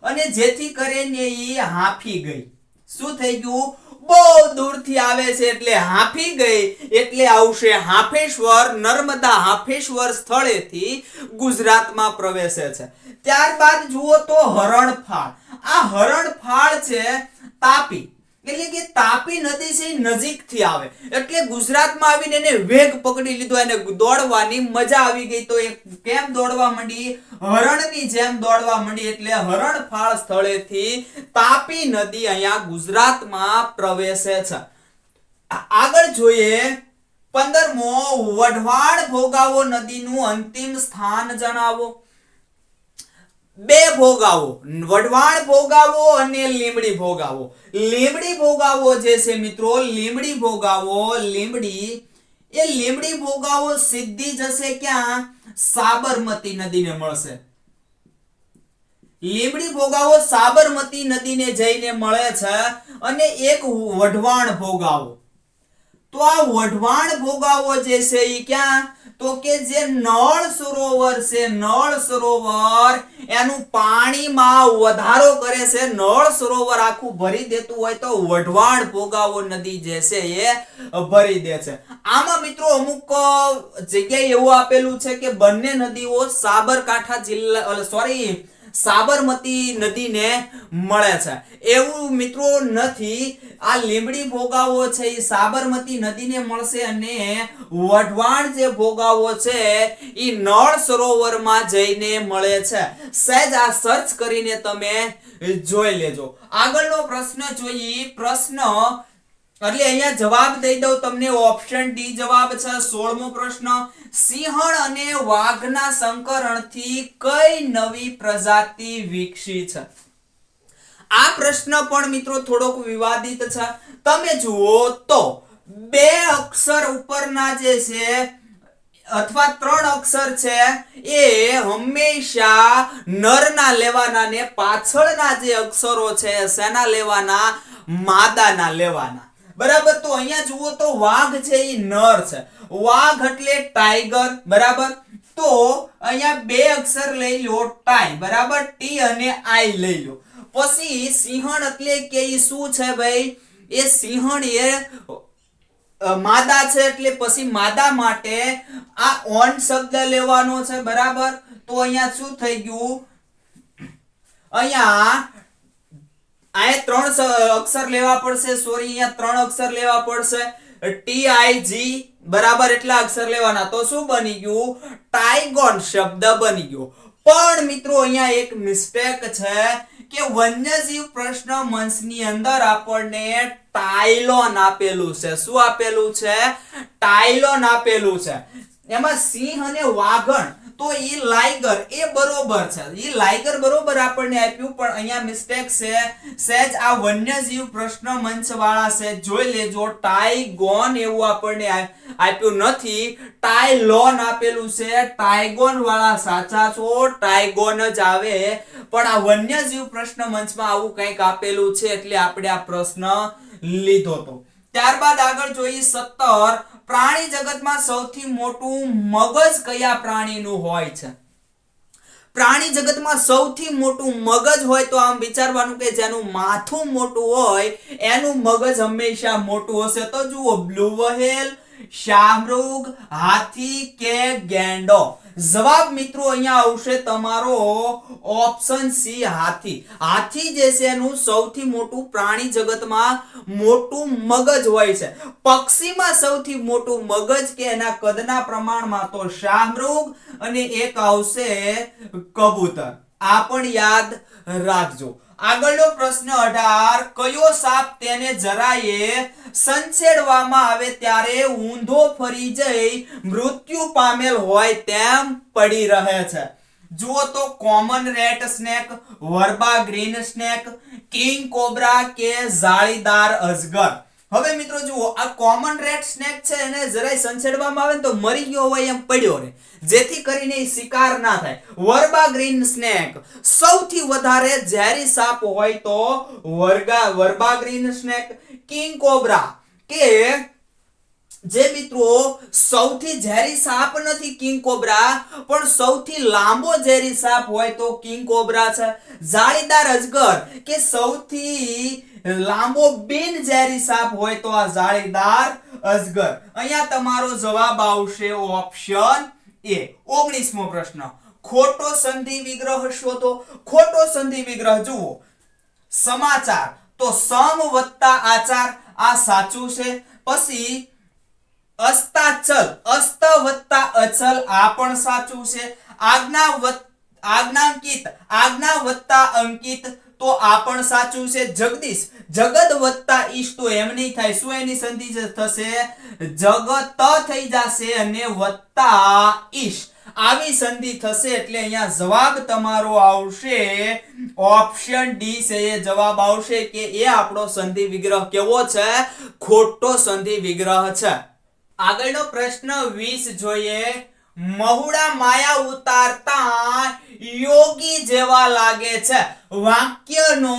અને જેથી કરીને ઈ હાંફી ગઈ. શું થઈ ગયું? બહુ દૂરથી આવે છે એટલે હાંફી ગઈ, એટલે આવશે હાંફેશ્વર. નર્મદા હાંફેશ્વર સ્થળેથી ગુજરાતમાં પ્રવેશે છે. ત્યારબાદ જુઓ તો હરણફાળ. આ હરણફાળ છે તાપી, એટલે કે તાપી નદી છે નજીકથી આવે એટલે ગુજરાતમાં આવીને એને વેગ પકડી લીધો, એને દોડવાની મજા આવી ગઈ. તો એ કેમ દોડવા માંડી? હરણની જેમ દોડવા માંડી. એટલે હરણફાળ સ્થળેથી તાપી નદી અહીંયા ગુજરાતમાં પ્રવેશે છે. આગળ જોઈએ 15મો, વઢવાણ ભોગાવો નદીનું અંતિમ સ્થાન જણાવો. બે ભોગાવો, વઢવાણ ભોગાવો અને લીંબડી ભોગાવો. લીંબડી ભોગાવો જે છે મિત્રો, લીંબડી ભોગાવો, લીંબડી ભોગાવો સીધી જશે ક્યાં? સાબરમતી નદીને મળશે. લીંબડી ભોગાવો સાબરમતી નદીને જઈને મળે છે. અને એક વઢવાણ ભોગાવો. તો આ વઢવાણ ભોગાવો જે છે એ ક્યાં? તો કે જે નળ સરોવર છે, નળ સરોવર એનું પાણીમાં વધારો કરે છે. નળ સરોવર આખું ભરી દેતું હોય તો વઢવાણ ભોગાવો નદી જે છે એ ભરી દે છે. આમાં મિત્રો અમુક જગ્યાએ એવું આપેલું છે કે બંને નદીઓ સાબરકાંઠા જિલ્લા સાબરમતી નદીને મળે છે. એવું મિત્રો નથી. આ લીંબડી ભોગાવો છે એ સાબરમતી નદીને મળશે અને વઢવાણ જે ભોગાવો છે એ નળ સરોવરમાં જઈને મળે છે. સહેજ આ સર્ચ કરીને તમે જોઈ લેજો. આગળનો પ્રશ્ન જોઈએ. પ્રશ્ન એટલે અહીંયા જવાબ દઈ દઉં તમને. ઓપ્શન ડી જવાબ છે. 16મો પ્રશ્ન, સિંહણ અને વાઘના સંકરણથી કઈ નવી પ્રજાતિ વિકસી છે? આ પ્રશ્ન પણ મિત્રો થોડોક વિવાદિત છે. તમે જુઓ તો બે અક્ષર ઉપરના જે છે અથવા 3 અક્ષર છે એ હંમેશા નરના લેવાના ને પાછળના જે અક્ષરો છે શેના લેવાના? માદાના લેવાના. બરાબર. તો અહીંયા જુઓ તો વાઘ છે એ નર છે. વાઘ એટલે ટાઈગર. બરાબર. તો અહીંયા બે અક્ષર લઈ લો ટાઈ. બરાબર. ટી અને આઈ લઈ લો. પછી સિંહણ એટલે કે ઈ શું છે ભાઈ? એ સિંહણ એ માદા છે એટલે પછી માદા માટે આ ઓન શબ્દ લેવાનો છે. બરાબર. તો અહીંયા શું થઈ ગયું? અહીંયા 3 અક્ષર લેવા પડશે. સોરી, અહીંયા 3 અક્ષર લેવા પડશે. TIG. બરાબર. એટલા અક્ષર લેવાના. તો શું બની ગયું? ટાઇગોન શબ્દ બની ગયો. પણ મિત્રો અહીંયા એક મિસ્ટેક છે કે વન્યજીવ પ્રશ્ન મંચની અંદર આપણને ટાઇલોન આપેલું છે. શું આપેલું છે? ટાઇલોન આપેલું છે. એમાં સિંહ અને વાઘણ તો ઈ લાઈગર એ બરોબર છે. ઈ લાઈગર બરોબર આપણને આપ્યું, પણ અહીંયા મિસ્ટેક છે. સહેજ આ વન્યજીવ પ્રશ્ન મંચ વાળા છે જોઈ લેજો. ટાઇગોન એવું આપણને આપ્યું નથી, ટાઇલોન આપેલું છે. ટાઇગોન વાળા સાચા છો, ટાઇગોન જ આવે. પણ આ વન્યજીવ પ્રશ્ન મંચમાં આવું કંઈક આપેલું છે એટલે આપણે આ પ્રશ્ન લીધો તો. ત્યારબાદ આગળ જોઈએ 17. પ્રાણી જગતમાં સૌથી મોટું મગજ કયા પ્રાણીનું હોય છે? પ્રાણી જગતમાં સૌથી મોટું મગજ હોય તો આમ વિચારવાનું કે જેનું માથું મોટું હોય એનું મગજ હંમેશા મોટું હશે. તો જુઓ, બ્લુ વ્હેલ, શાહમૃગ, હાથી કે ગેંડો? જવાબ મિત્રો અહીંયા આવશે તમારો ઓપ્શન સી, હાથી. હાથી જે છે એનું સૌથી મોટું પ્રાણી જગતમાં મોટું મગજ હોય છે. પક્ષીમાં સૌથી મોટું મગજ કે એના કદના પ્રમાણમાં તો શાહમૃગ અને એક આવશે કબૂતર. આ પણ યાદ રાખજો. આગળનો પ્રશ્ન 18. કયો સાપ તેને જરાયે સંછેડવામાં આવે ત્યારે ઊંધો ફરી જઈ મૃત્યુ પામેલ હોય તેમ પડી રહે છે? જુઓ તો કોમન રેટ સ્નેક, વર્બા ગ્રીન સ્નેક, કિંગ કોબ્રા કે જાળીદાર અજગર? હવે મિત્રો જુઓ, આ કોમન રેટ સ્નેક છે એને જરાય સંછેડવામાં આવે તો મરી ગયો હોય એમ પડ્યો રહે, જેથી કરીને એ શિકાર ના થાય. વર્બા ગ્રીન સ્નેક સૌથી વધારે ઝેરી સાપ હોય તો વર્બા ગ્રીન સ્નેક, કિંગ કોબ્રા કે જે મિત્રો સૌથી ઝેરી સાપ નથી કિંગ કોબ્રા, પણ સૌથી લાંબો ઝેરી સાપ હોય તો કિંગ કોબ્રા છે. જાળીદાર અજગર કે સૌથી લાંબો બિન ઝેરી સાપ હોય તો આ જાળીદાર અજગર. અહીંયા તમારો જવાબ આવશે ઓપ્શન એ. 19મો પ્રશ્ન, ખોટો સંધિ વિગ્રહ શોધો. ખોટો સંધિ વિગ્રહ જુઓ. સમાચાર તો સમ વત્તા આચાર, આ સાચું છે. પછી અસ્તાચલ, અસ્ત વત્તા અચલ, આ પણ સાચું છે. આજ્ઞાંકિત, આજ્ઞા વત્તા અંકિત, તો આ પણ સાચું છે. જગદીશ, જગત વત્તા ઈશ, તો એમ નહીં થાય. શું એની સંધિ થશે? જગત થઈ જશે અને વત્તા ઈશ, આવી સંધિ થશે. એટલે અહીંયા જવાબ તમારો આવશે ઓપ્શન ડી છે. એ જવાબ આવશે કે એ આપણો સંધિ વિગ્રહ કેવો છે? ખોટો સંધિ વિગ્રહ છે. આગળનો પ્રશ્ન 20 જોઈએ. મહુડા માયા ઉતારતા યોગી જેવા લાગે છે, વાક્યનો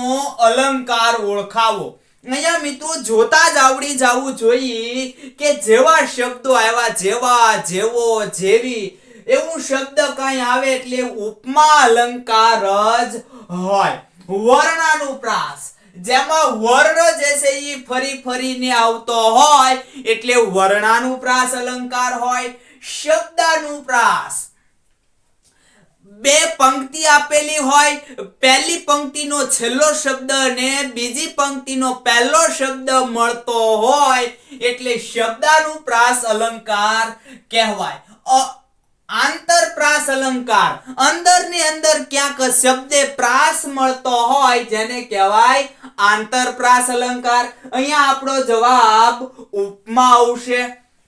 અલંકાર ઓળખાવો. અહીંયા મિત્રો જોતા જ આવડી જવું જોઈએ કે જેવા શબ્દો આવ્યા, જેવા, જેવો, જેવી, એવું શબ્દ કઈ આવે એટલે ઉપમા અલંકાર જ હોય. વર્ણાનુપ્રાસ, જેમાં વર્ણ જે છે એ ફરી ફરીને આવતો હોય એટલે વર્ણાનુપ્રાસ અલંકાર હોય. શબ્દાનુપ્રાસ, બે પંક્તિ આપેલી હોય, પહેલી પંક્તિનો છેલ્લો શબ્દ અને બીજી પંક્તિનો પહેલો શબ્દ મળતો હોય એટલે શબ્દાનુપ્રાસ અલંકાર કહેવાય. આંતરપ્રાસ અલંકાર, અંદર ની અંદર ક્યાંક શબ્દે પ્રાસ મળતો હોય જેને કહેવાય આંતરપ્રાસ અલંકાર. અહીંયા આપણો જવાબ ઉપમા આવશે.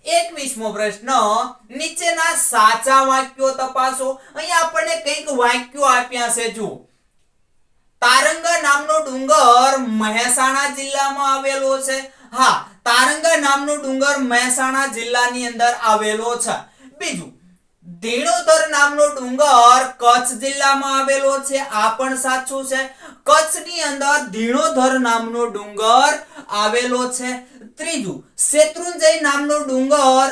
21મો પ્રશ્ન, નીચેના સાચા વાક્યો તપાસો. અહીંયા આપણને કંઈક વાક્યો આપ્યા છે. જો તારંગા નામનો ડુંગર મહેસાણા જિલ્લામાં આવેલો છે. હા, તારંગા નામનો ડુંગર મહેસાણા જિલ્લાની અંદર આવેલો છે. બીજું, ધીણોધર નામનો ડુંગર કચ્છ જિલ્લામાં આવેલો છે, આ પણ સાચું છે. કચ્છની અંદર ધીણોધર નામનો ડુંગર આવેલો છે. ત્રીજું, શેત્રુંજય નામનો ડુંગર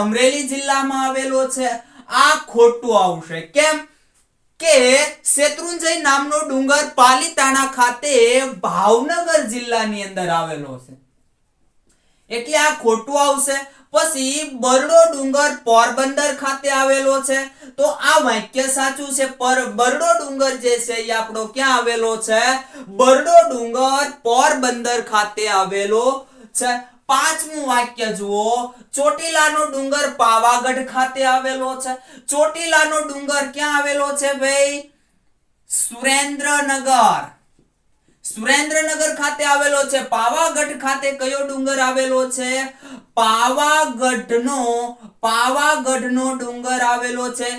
અમરેલી જિલ્લામાં આવેલો છે, આ ખોટું આવશે. કેમ કે શેત્રુંજય નામનો ડુંગર પાલીતાણા ખાતે ભાવનગર જિલ્લાની અંદર આવેલો છે, એટલે આ ખોટું આવશે. પછી બરડો ડુંગર પોરબંદર ખાતે આવેલો છે, તો આ વાક્ય સાચું છે. બરડો ડુંગર જે છે એ આપણો ક્યાં આવેલો છે? બરડો ડુંગર પોરબંદર ખાતે આવેલો છે. પાંચમું વાક્ય જુઓ. ચોટીલાનો ડુંગર પાવાગઢ ખાતે આવેલો છે. ચોટીલાનો ડુંગર ક્યાં આવેલો છે ભાઈ? સુરેન્દ્રનગર, સુરેન્દ્રનગર ખાતે આવેલો છે. પાવાગઢ ખાતે કયો ડુંગર આવેલો છે? પાવાગઢનો ડુંગર આવેલો છે.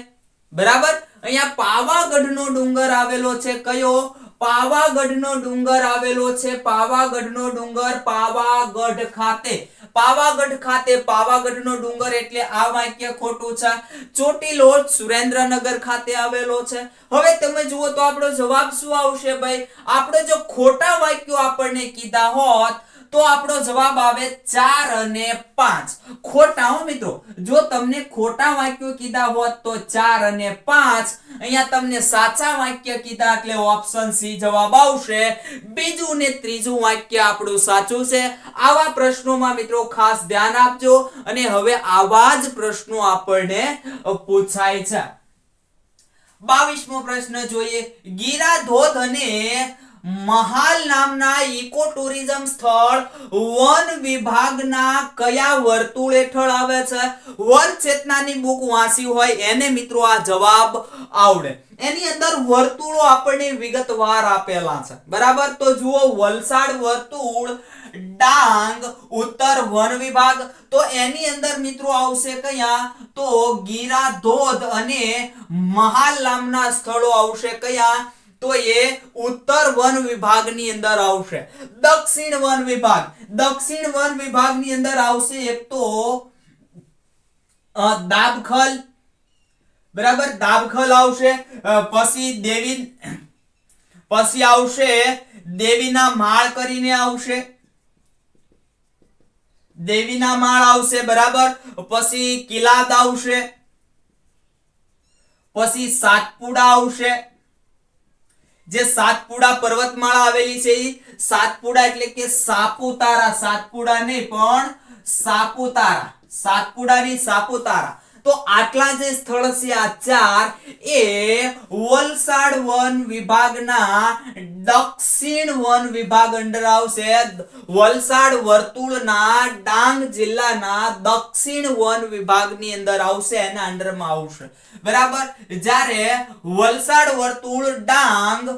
બરાબર, અહીંયા પાવાગઢનો ડુંગર આવેલો છે. કયો? પાવાગઢનો ડુંગર આવેલો છે. પાવાગઢનો ડુંગર પાવાગઢ ખાતે, પાવાગઢ ખાતે પાવાગઢનો ડુંગર, એટલે આ વાક્ય ખોટું છે. ચોટીલો સુરેન્દ્રનગર ખાતે આવેલો છે. હવે તમે જુઓ તો આપણો જવાબ શું આવશે ભાઈ? આપણે જો ખોટા વાક્યો આપણને કીધા હોત તો આપણો જવાબ આવે 4 અને 5. ખોટા હો મિત્રો, જો તમને ખોટા વાક્યો કીધા હોત તો 4 અને 5. અહીંયા તમને સાચા વાક્ય કીધા એટલે ઓપ્શન સી જવાબ આવશે. બીજું ને ત્રીજું વાક્ય આપણું સાચું છે. આવા પ્રશ્નોમાં મિત્રો ખાસ ધ્યાન આપજો. અને હવે આવા જ પ્રશ્નો આપણને પૂછાય છે. 22મો પ્રશ્ન જોઈએ. ગીરા ધોધ અને મહાલ નામના ઇકો ટુરિઝમ સ્થળ વન વિભાગના કયા વર્તુળ હેઠળ આવે છે? વન ચેતનાની બુક વાંચી હોય એને મિત્રો આ જવાબ આવડે. એની અંદર વર્તુળો આપણને વિગતવાર આપેલા છે. બરાબર, તો જુઓ, વલસાડ વર્તુળ, ડાંગ ઉત્તર વન વિભાગ, તો એની અંદર મિત્રો આવશે કયા? તો ગીરા ધોધ અને મહાલ નામના સ્થળો આવશે કયા? તો એ ઉત્તર વન વિભાગની અંદર આવશે. દક્ષિણ વન વિભાગ, દક્ષિણ વન વિભાગની અંદર આવશે એક તો દાબખલ, બરાબર, દાબખલ આવશે. પછી આવશે દેવીના માળ કરીને આવશે. દેવીના માળ આવશે, બરાબર. પછી કિલાદ આવશે, પછી સાતપુડા આવશે. જે સાતપુડા પર્વતમાળા આવેલી છે એ સાતપુડા એટલે કે સાપુતારા, સાતપુડા નહીં પણ સાપુતારા, સાતપુડાની સાપુતારા. તો આટલા જે સ્થળ છે આ ચાર એ વલસાડ વન વિભાગના દક્ષિણ વન વિભાગ અંડર આવશે. વલસાડ વર્તુળના ડાંગ જિલ્લાના દક્ષિણ વન વિભાગની અંદર આવશે, એના અંડરમાં આવશે, બરાબર. જ્યારે વલસાડ વર્તુળ ડાંગ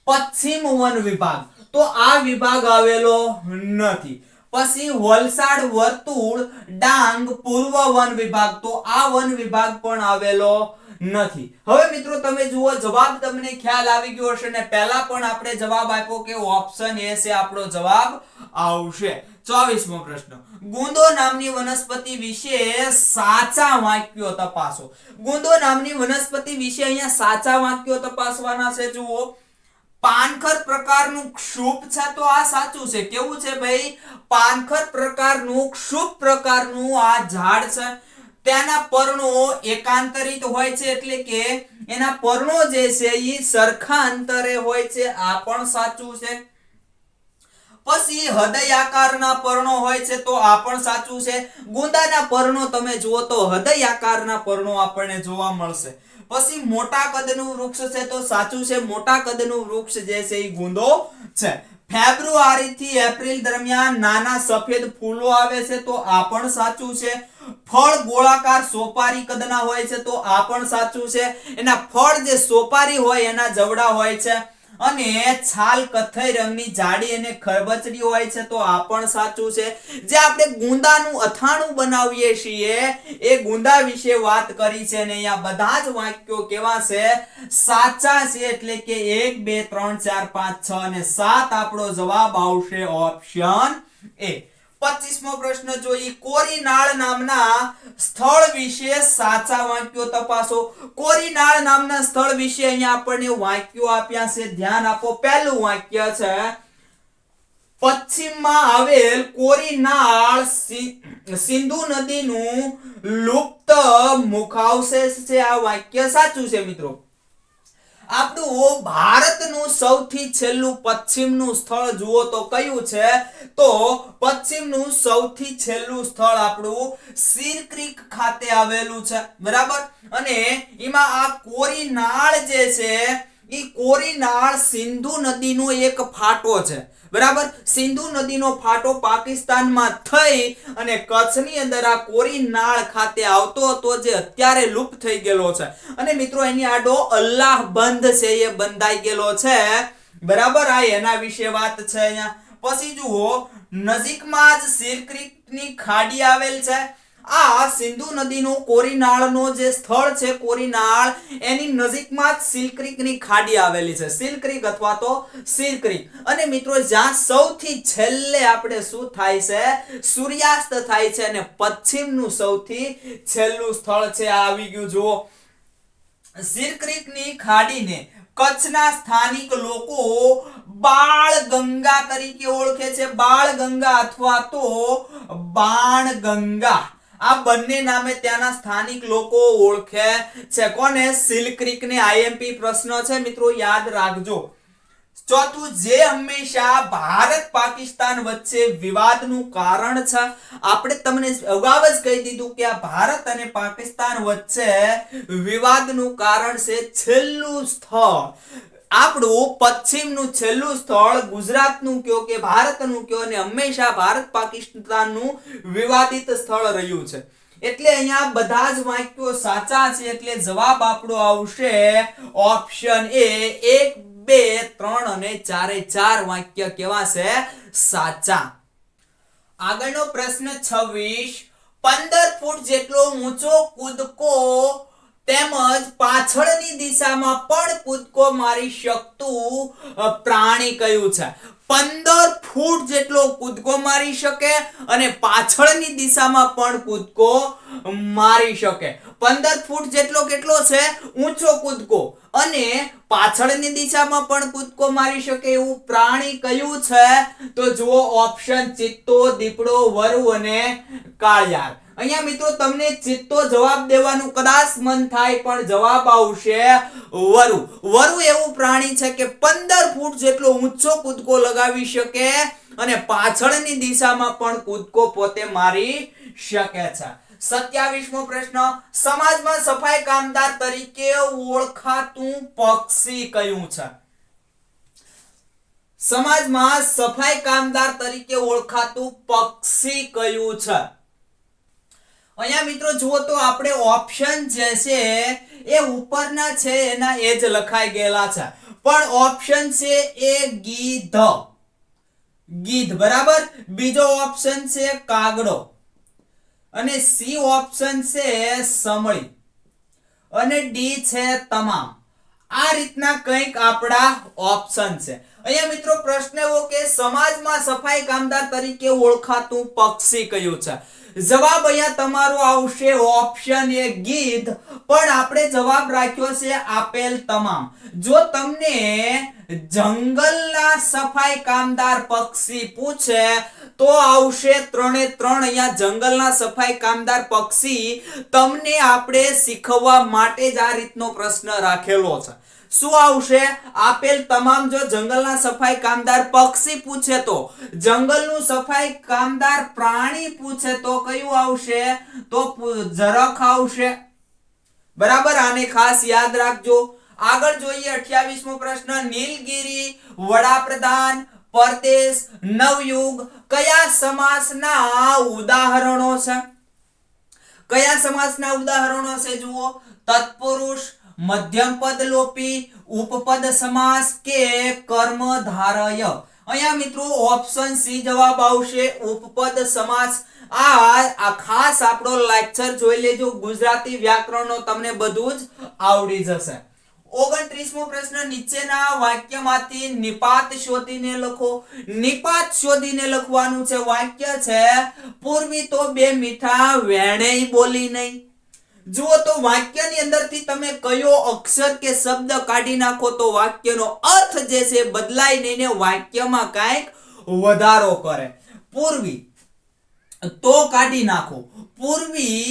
પશ્ચિમ વન વિભાગ, તો આ વિભાગ આવેલો નથી. પછી વલસાડ વર્તુળ ડાંગ પૂર્વ વન વિભાગ, તો આ વન વિભાગ પણ આવેલો નથી. હવે મિત્રો તમે જુઓ, જવાબ તમને ખ્યાલ આવી ગયો હશે ને. પહેલા પણ આપણે જવાબ આપ્યો કે ઓપ્શન એ છે આપણો જવાબ આવશે. 24મો પ્રશ્ન, ગુંદો નામની વનસ્પતિ વિશે સાચા વાક્યો તપાસો. ગુંદો નામની વનસ્પતિ વિશે અહીંયા સાચા વાક્યો તપાસવાના છે. જુઓ, પાનખર પ્રકારનું ક્ષુપ છે, તો આ સાચું છે. કેવું છે ભાઈ? પાનખર પ્રકારનું ક્ષુપ પ્રકારનું આ ઝાડ છે. તેના પર્ણો એકાંતરિત હોય છે, એટલે કે એના પર્ણો જે છે એ સરખા અંતરે હોય છે, આ પણ સાચું છે. પછી હૃદય આકારના પર્ણો હોય છે, તો આ પણ સાચું છે. ગુંદાના પર્ણો તમે જુઓ તો હૃદય આકારના પર્ણો આપણને જોવા મળશે. પછી મોટા કદનું વૃક્ષ છે, તો સાચું છે. મોટા કદનું વૃક્ષ જે છે એ ગુંદો છે. ફેબ્રુઆરી થી એપ્રિલ દરમિયાન નાના સફેદ ફૂલો આવે છે, તો આ પણ સાચું છે. ફળ ગોળાકાર સોપારી કદના હોય છે, તો આ પણ સાચું છે. એના ફળ જે સોપારી હોય એના જવડા હોય છે, અને છાલ કથ્થઈ રંગની જાડી અને ખરબચડી હોય છે, તો આ પણ સાચું છે. જે આપણે ગુંદાનું અથાણું બનાવીએ છીએ એ ગુંદા વિશે વાત કરી છે, અને અહીંયા બધા જ વાક્યો કેવા છે? સાચા છે. એટલે કે 1 2 3 4 5 6 અને 7 આપણો જવાબ આવશે ઓપ્શન એ. 25મો પ્રશ્ન જોઈએ, કોરીનાળ નામના સ્થળ વિશે સાચા વાક્યો તપાસો. કોરીનાળ નામના સ્થળ વિશે અહીંયા આપણને વાક્યો આપ્યા છે, ધ્યાન આપો. પહેલું વાક્ય છે, પશ્ચિમમાં આવેલ કોરીનાળ સિંધુ નદીનું લુપ્ત મુખાવશેષ છે. આ વાક્ય સાચું છે મિત્રો. આપણું ભારતનું સૌથી છેલ્લું પશ્ચિમનું સ્થળ જુઓ તો કયું છે? તો પશ્ચિમનું સૌથી છેલ્લું સ્થળ આપણું સીર ક્રીક ખાતે આવેલું છે, બરાબર. અને એમાં આ કોરીનાળ જે છે એ કોરીનાળ સિંધુ નદીનો એક ફાટો છે, બરાબર. સિંધુ નદીનો ફાટો પાકિસ્તાનમાં થઈ અને કચ્છની અંદર આ કોરીનાળ ખાતે આવતો હતો, જે અત્યારે લુપ્ત થઈ ગયેલો છે. અને મિત્રો એની આડો અલ્લાહ બંધ છે, એ બંધાઈ ગયેલો છે, બરાબર. આ એના વિશે વાત છે અહીંયા. પછી જુઓ, નજીકમાં જ સીર ક્રીકની ખાડી આવેલ છે. આ સિંધુ નદીનો કોરીનાળનો જે સ્થળ છે કોરીનાળ, એની નજીકમાં જ સીલ ક્રીકની ખાડી આવેલી છે, સીલ ક્રીક અથવા તો સીર ક્રીક. અને મિત્રો જ્યાં સૌથી છેલ્લે આપણે શું થાય છે? સૂર્યાસ્ત થાય છે, અને પશ્ચિમનું સૌથી છેલ્લું સ્થળ છે આ આવી ગયું. જુઓ, સીર ક્રીકની ખાડીને કચ્છના સ્થાનિક લોકો બાળ ગંગા તરીકે ઓળખે છે. બાળ ગંગા અથવા તો બાણ ગંગા, આ બંને નામે ત્યાંના સ્થાનિક લોકો ઓળખે છે. કોને? સીલ ક્રીકને. આઈએમપી પ્રશ્ન છે મિત્રો, યાદ રાખજો. ચોથું, જે હંમેશા ભારત પાકિસ્તાન વચ્ચે વિવાદનું કારણ છે. આપણે તમને અગાઉ જ કહી દીધું કે આ ભારત અને પાકિસ્તાન વચ્ચે વિવાદનું કારણ છે છેલ્લું સ્થળ આપણું પશ્ચિમનું છેલ્લું સ્થળ, ગુજરાતનું કયો કે ભારતનું કયો, અને હંમેશા ભારત પાકિસ્તાનનું વિવાદિત સ્થળ રહ્યું છે. એટલે અહીંયા બધા જ વાક્યો સાચા છે, એટલે જવાબ આપણો આવશે ઓપ્શન એ. 1 2 3 અને 4 વાક્ય કેવા છે? સાચા. આગળનો પ્રશ્ન 26, 15 ફૂટ જેટલો ઊંચો કૂદકો તેમજ પાછળની દિશામાં પણ કૂદકો મારી શકતું પ્રાણી કયું છે? 15 ફૂટ જેટલો કૂદકો મારી શકે અને પાછળની દિશામાં પણ કૂદકો મારી શકે. 15 ફૂટ જેટલો કેટલો છે ઊંચો કૂદકો અને પાછળની દિશામાં પણ કૂદકો મારી શકે એવું પ્રાણી કયું છે? તો જુઓ ઓપ્શન ચિત્તો, દીપડો, વરુ અને કાળિયાર. અહીંયા મિત્રો તમને ચિત્તો જવાબ દેવાનું કદાચ મન થાય પણ જવાબ આવશે વરુ. વરુ એવું પ્રાણી છે કે 15 ફૂટ જેટલો ઊંચો કૂદકો લગાવી શકે અને પાછળની દિશામાં પણ કૂદકો પોતે મારી શકે છે. 27મો પ્રશ્ન, સમાજમાં સફાઈ કામદાર તરીકે ઓળખાતું પક્ષી કયું છે? સમાજમાં સફાઈ કામદાર તરીકે ઓળખાતું પક્ષી કયું છે? અહીંયા મિત્રો જુઓ તો આપણે ઓપ્શન જે છે એ ઉપરના છે એના એ જ લખાઈ ગયેલા છે, પણ ઓપ્શન છે એ ગીધ, ગીધ બરાબર. બીજો ઓપ્શન છે કાગડો અને સી ઓપ્શન છે સમળી અને ડી છે તમામ. આ રીતના કંઈક આપણા ઓપ્શન છે. અહીંયા મિત્રો પ્રશ્ન એવો કે સમાજમાં સફાઈ કામદાર તરીકે ઓળખાતું પક્ષી કયું છે? જવાબ અહીંયા તમારો આવશે ઓપ્શન એ ગીધ, પણ આપણે જવાબ રાખ્યો છે આપેલ તમામ. જો તમને જંગલના સફાઈ કામદાર પક્ષી પૂછે તો આવશે 3 એ 3. અહીંયા જંગલના સફાઈ કામદાર પક્ષી તમને આપણે શીખવવા માટે જ આ રીતનો પ્રશ્ન રાખેલો છે. શું આવશે? આપેલ તમામ. જો જંગલના સફાઈ કામદાર પક્ષી પૂછે તો, જંગલનું સફાઈ કામદાર પ્રાણી પૂછે તો કયું આવશે? તો ઝરખ આવશે બરાબર. આને ખાસ યાદ રાખજો. આગળ જોઈએ 28મો પ્રશ્ન, નીલગિરી, વડાપ્રધાન, પરદેશ, નવયુગ કયા સમાસના ઉદાહરણો છે? કયા સમાસના ઉદાહરણો છે? જુઓ, તત્પુરુષ, મધ્યમપદ લોપી, ઉપપદ સમાસ કે કર્મધારય. અહીંયા મિત્રો ઓપ્શન સી જવાબ આવશે ઉપપદ સમાસ. આ ખાસ આપણો લેક્ચર જોઈ લેજો, ગુજરાતી વ્યાકરણનો તમને બધું જ આવડી જશે. 29મો પ્રશ્ન, નીચેના વાક્યમાંથી નિપાત શોધીને લખો. નિપાત શોધીને લખવાનું છે. વાક્ય છે પૂર્વી તો બે મીઠા વેણેય બોલી નહીં. જુઓ તો વાક્યની અંદરથી તમે કયો અક્ષર કે શબ્દ કાઢી નાખો તો વાક્યનો અર્થ જે છે બદલાય નહીં ને વાક્યમાં કાંઈક વધારો કરે. પૂર્વી તો કાઢી નાખો, પૂર્વી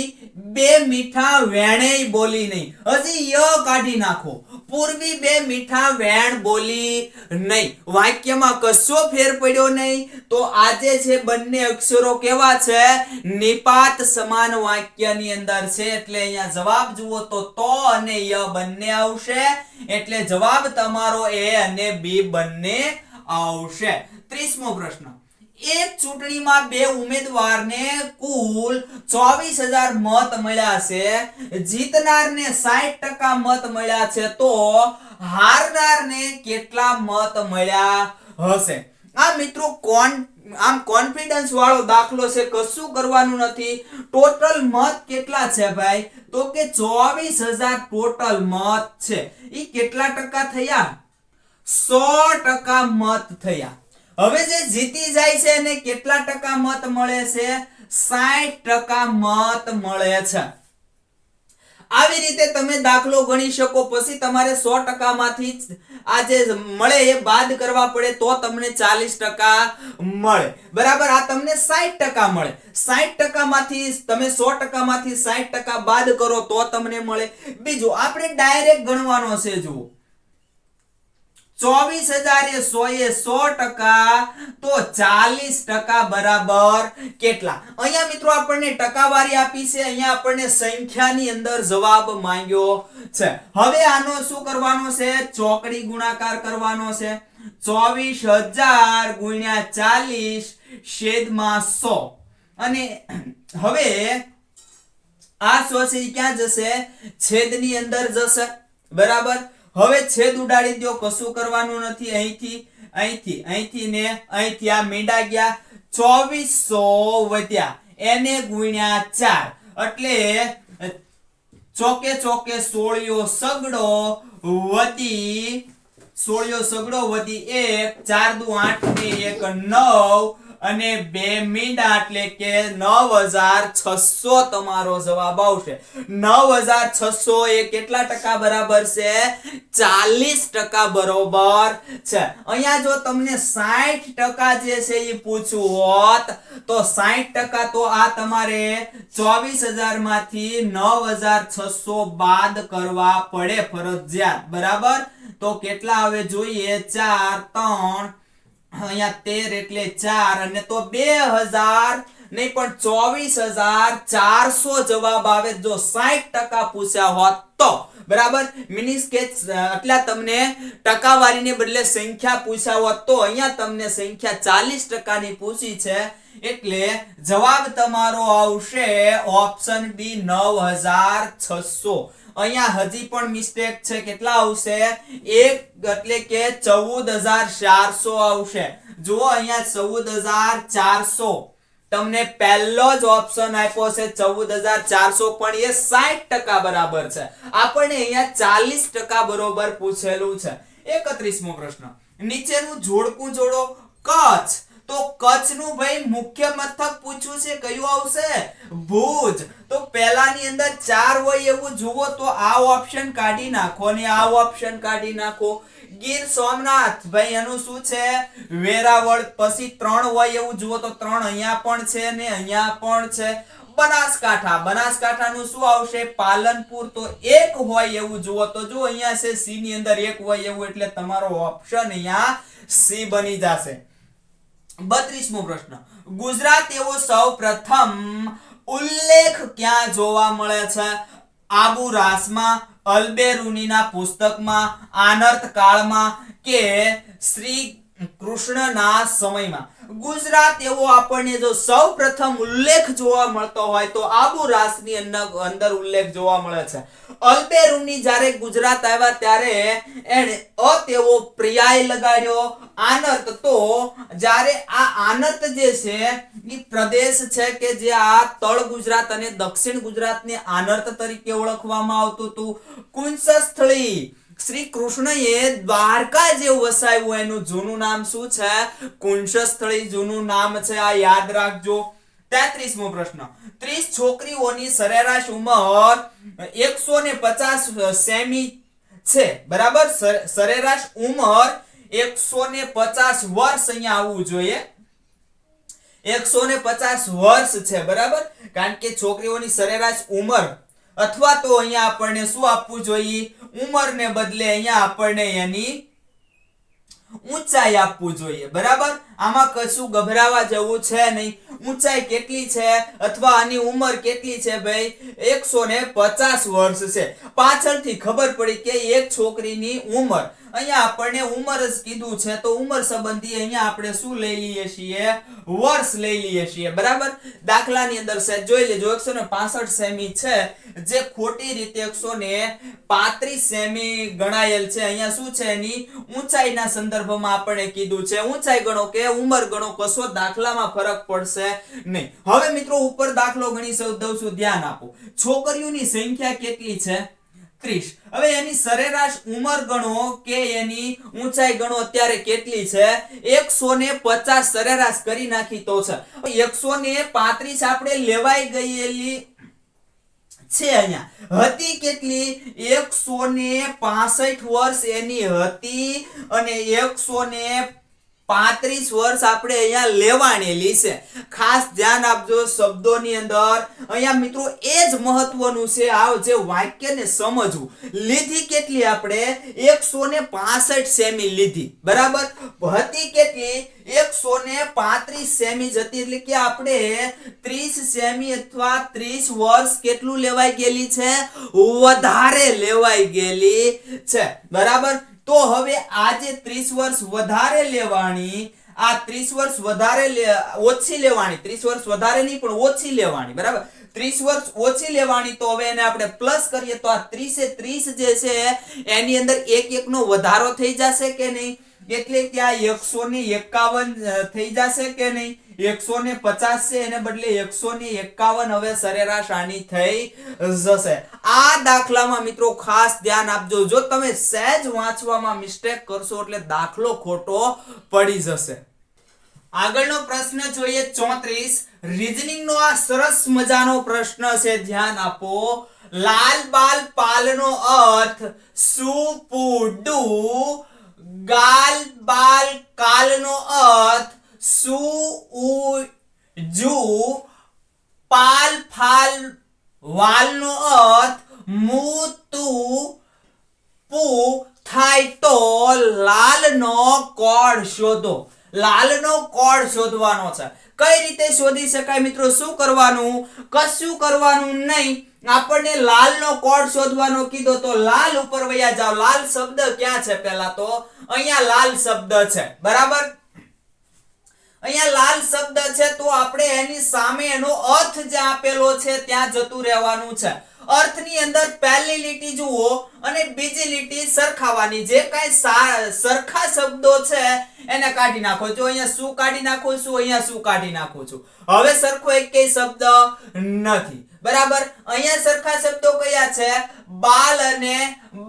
બે મીઠા વેણેય બોલી નહીં. હજી ય કાઢી નાખો, પૂર્વી બે મીઠા વેણ બોલી નહીં. વાક્યમાં કશો ફેર પડ્યો નહીં. તો આજે છે બંને અક્ષરો કેવા છે? નિપાત સમાન વાક્યની અંદર છે. એટલે અહીંયા જવાબ જુઓ તો અને ય બંને આવશે. એટલે જવાબ તમારો એ અને બી બંને આવશે. 30મો પ્રશ્ન, એક ચૂંટણીમાં બે ઉમેદવારને કુલ 24,000 મત મળ્યા છે. જીતનારને 60% મત મળ્યા છે તો હારનારને કેટલા મત મળ્યા હશે? આ મિત્રો આમ કોન્ફિડન્સ વાળો દાખલો છે, કશું કરવાનું નથી. ટોટલ મત કેટલા છે ભાઈ? તો કે 24,000 ટોટલ મત છે. ઈ કેટલા ટકા થયા? 100% મત થયા. હવે જે જીતી જાય છે એને કેટલા ટકા મત મળે છે? 60% મત મળે છે. આવી રીતે તમે દાખલો ગણી શકો. પછી તમારે 100% માંથી આ જે મળે એ બાદ કરવા પડે તો તમને 40% મળે બરાબર. આ તમને 60% મળે. 60% માંથી તમે 100% માંથી 60% બાદ કરો તો તમને મળે. બીજું આપણે ડાયરેક્ટ ગણવાનો છે. જુઓ, 24,000 એ 100% તો 40% બરાબર કેટલા? અહીંયા મિત્રો આપણને ટકાવારી આપી છે, અહીંયા આપણને સંખ્યાની અંદર જવાબ માંગ્યો છે. હવે આનો શું કરવાનો છે? ચોકડી ગુણાકાર કરવાનો છે. 24,000 ગુણ્યા 40 છેદમાં 100. અને હવે આ 100 છે ક્યાં જશે? છેદની અંદર જશે બરાબર. હવે છેદ ઉડાડી દો, કશું કરવાનું નથી. અહીંથી ને અહીંથી આ મીંડા ગયા. 2400 વધ્યા, એને ગુણ્યા 4 એટલે ચોકે ચોકે સોળિયો સગડો વધી 16 સગડો વધી 1 4 દુ 8 ને 1 9 અને 2 મીંડા એટલે કે 9600 તમારો જવાબ આવશે. 9600 એ કેટલા ટકા બરાબર છે? 40% બરોબર છે. અહીંયા જો તમને 60% જે છે એ પૂછવું હોત તો 60% તો આ તમારે 24000 માંથી 9600 બાદ કરવા પડે ફરજિયાત. બરાબર, તો કેટલા આવે જોઈએ? 4 3 અહીંયા 13 એટલે 4 અને તો 2000 નહીં પણ 24400 જવાબ આવે જો 60% પૂછ્યા હોત તો. બરાબર, મીન્સ કે આટલા તમને ટકાવારીને બદલે સંખ્યા પૂછ્યા હોત તો અહીંયા તમને સંખ્યા 40% ની પૂછી છે એટલે જવાબ તમારો આવશે ઓપ્શન બી 9600. અહીંયા હજી પણ મિસ્ટેક છે. કેટલા આવશે? 1 એટલે કે 14400 આવશે. જુઓ અહીંયા 14400 તમને પહેલો જ ઓપ્શન આપ્યો છે 14400 પણ એ 60% બરાબર છે. આપણને અહીંયા 40% બરોબર પૂછેલું છે. 31મો પ્રશ્ન, નીચેનું જોડકું જોડો. કચ્છ, તો કચ્છનું ભાઈ મુખ્ય મથક પૂછ્યું છે, કયું આવશે? ભુજ. તો પહેલાની અંદર 4 હોય એવું જુઓ તો આ ઓપ્શન કાઢી નાખો અને આ ઓપ્શન કાઢી નાખો. ગીર સોમનાથ, ભાઈ એનું શું છે? વેરાવળ. પછી 3 હોય એવું જુઓ તો 3 અહીંયા પણ છે ને અહીંયા પણ છે. બનાસકાંઠા, બનાસકાંઠાનું શું આવશે? પાલનપુર. તો 1 હોય એવું જુઓ તો જો અહીંયા છે સી ની અંદર 1 હોય એવું એટલે તમારો ઓપ્શન અહીંયા સી બની જશે. 32મો પ્રશ્ન, ગુજરાત એવો સૌ પ્રથમ ઉલ્લેખ ક્યાં જોવા મળે છે? આબુ રાસમાં, અલ્બેરુનીના પુસ્તકમાં, આનર્ત કાળમાં કે શ્રી કૃષ્ણના સમયમાં? ગુજરાત એવો આપણને જો સૌ પ્રથમ ઉલ્લેખ જોવા મળતો હોય તો આબુ રાસની અંદર ઉલ્લેખ જોવા મળે છે. અલ્બેરુની જ્યારે ગુજરાત આવ્યા ત્યારે એને તેવો પર્યાય લગાડ્યો આનર્ત. તો જ્યારે આ આનર્ત જે છે એ પ્રદેશ છે કે જે આ તળ ગુજરાત અને દક્ષિણ ગુજરાતને આનર્ત તરીકે ઓળખવામાં આવતું હતું. કુંસસ્થળી, શ્રી કૃષ્ણએ દ્વારકા જે વસાવ્યું એનું જૂનું નામ શું છે? કુંસસ્થળી જૂનું નામ છે. આ યાદ રાખજો. 33મો પ્રશ્ન, 30 છોકરીઓની સરેરાશ ઉંમર 150 સેમી છે. બરાબર, સરેરાશ ઉંમર 150 વર્ષ અહીંયા આવવું જોઈએ. 150 વર્ષ છે. બરાબર, કારણ કે છોકરીઓની સરેરાશ ઉંમર અથવા તો અહીંયા આપણને શું આપવું જોઈએ? ઉંમરને બદલે અહીંયા આપણને એની ઊંચાઈ આપવું જોઈએ. બરાબર, આમાં કશું ગભરાવા જેવું છે નહીં. ઊંચાઈ કેટલી છે અથવા આની ઉંમર કેટલી છે? ભાઈ 150 વર્ષ છે. પાછળથી ખબર પડી કે એક છોકરીની ઉંમર, અહીંયા આપણને ઉંમર જ કીધું છે તો ઉંમર સંબંધી અહીંયા આપણે શું લઈ લઈએ છીએ? વર્ષ લઈ લઈએ છીએ. બરાબર, દાખલાની અંદર છે જોઈ લેજો. 165 સેમી છે જે ખોટી રીતે 135 સેમી ગણાયેલ છે. અહીંયા શું છે? એની ઊંચાઈના સંદર્ભમાં આપણે કીધું છે. ઊંચાઈ ગણો કે ઉંમર ગણો, કશો દાખલામાં ફરક પડશે નહીં. હવે મિત્રો ઉપર દાખલો ગણી દઉં છું, ધ્યાન આપો. છોકરીઓની સંખ્યા કેટલી છે? 30. હવે એની સરેરાશ ઉંમર ગણો કે એની ઊંચાઈ ગણો અત્યારે કેટલી છે? 150 સરેરાશ કરી નાખી તો છે. 135 આપણે લેવાઈ ગયેલી છે. અહીંયા હતી કેટલી? 165 વર્ષ એની હતી અને 135 વર્ષ આપણે અહીંયા લેવાણેલી છે. ખાસ ધ્યાન આપજો શબ્દોની અંદર. અહીંયા મિત્રો એ જ મહત્વનું છે આ જે વાક્યને સમજવું. લીધી કેટલી આપણે? 165 સેમી લીધી. બરાબર, હતી કેટલી? 135 સેમી જતી એટલે કે આપણે 30 સેમી અથવા 30 વર્ષ કેટલું લેવાઈ ગયેલી છે? વધારે લેવાઈ ગયેલી છે. બરાબર, તો હવે આ જે 30 વર્ષ વધારે લેવાની, આ 30 વર્ષ વધારે ઓછી લેવાની, 30 વર્ષ વધારે નહીં પણ ઓછી લેવાની. બરાબર, 30 વર્ષ ઓછી લેવાની. તો હવે એને આપણે પ્લસ કરીએ તો આ 30 જે છે એની અંદર એક નો વધારો થઈ જશે કે નહીં? એટલે કે આ 151 થઈ જશે કે નહીં? 150 છે એને બદલે 151 હવે સરેરાશ આની થઈ જશે. આ દાખલામાં મિત્રો ખાસ ધ્યાન આપજો, જો તમે સહેજ વાંચવામાં મિસ્ટેક કરશો એટલે દાખલો ખોટો પડી જશે. આગળનો પ્રશ્ન જોઈએ 34. રીઝનિંગ નો આ સરસ મજાનો પ્રશ્ન છે, ધ્યાન આપો. લાલ બાલ પાલનો અર્થ સુપુડુ, ગાલ બાલ કાલનો અર્થ સુઉજુ, પાલ ફાલ વાલનો અર્થ મુતુ પુ થાય તો લાલનો કોડ શોધો. લાલનો કોડ શોધવાનો છે. કઈ રીતે શોધી શકાય મિત્રો? શું કરવાનું? કશું કરવાનું નહીં. આપણને લાલનો કોડ શોધવાનો કીધો તો લાલ ઉપર વયા જાવ. લાલ શબ્દ ક્યાં છે? પહેલા તો અહીંયા લાલ શબ્દ છે, બરાબર? અહીંયા લાલ શબ્દ છે તો આપણે એની સામે એનો અર્થ જે આપેલો છે ત્યાં જતું રહેવાનું છે. અર્થની અંદર પહેલી લીટી જુઓ અને બીજી લીટી સરખાવાની. જે કાંઈ સરખા શબ્દો છે એને કાઢી નાખો. જો અહીંયા શું કાઢી નાખું છું, અહીંયા શું કાઢી નાખું છું. હવે સરખો એકેય શબ્દ નથી, બરાબર? અહીંયા સરખા શબ્દો કયા છે? બાલ અને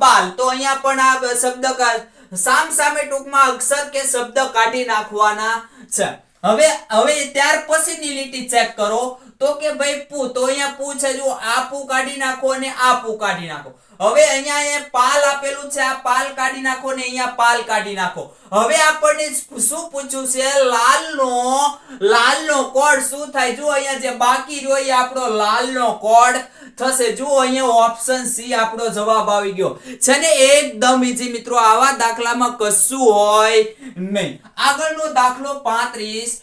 બાલ. તો અહીંયા પણ આ શબ્દ સામ સામે ટૂંકમાં અક્ષર કે શબ્દ કાઢી નાખવાના છે. હવે ત્યાર પછીની લીટી ચેક કરો તો કે ભાઈ પુ, તો અહીંયા પુ છે, જો આ પુ કાઢી નાખો અને આ પુ કાઢી નાખો. હવે અહીંયા એ પાલ આપેલું છે, આ પાલ કાઢી નાખો ને અહીંયા પાલ કાઢી નાખો. હવે આપણને શું પૂછ્યું છે? લાલનો કોડ શું થાય? જો અહીંયા જે બાકી રહ્યો એ આપણો લાલનો કોડ થશે. જો અહીંયા ઓપ્શન સી આપણો જવાબ આવી ગયો છે ને, એકદમ ઈઝી મિત્રો. આવા દાખલામાં કશું હોય નહીં. આગળનો દાખલો 35.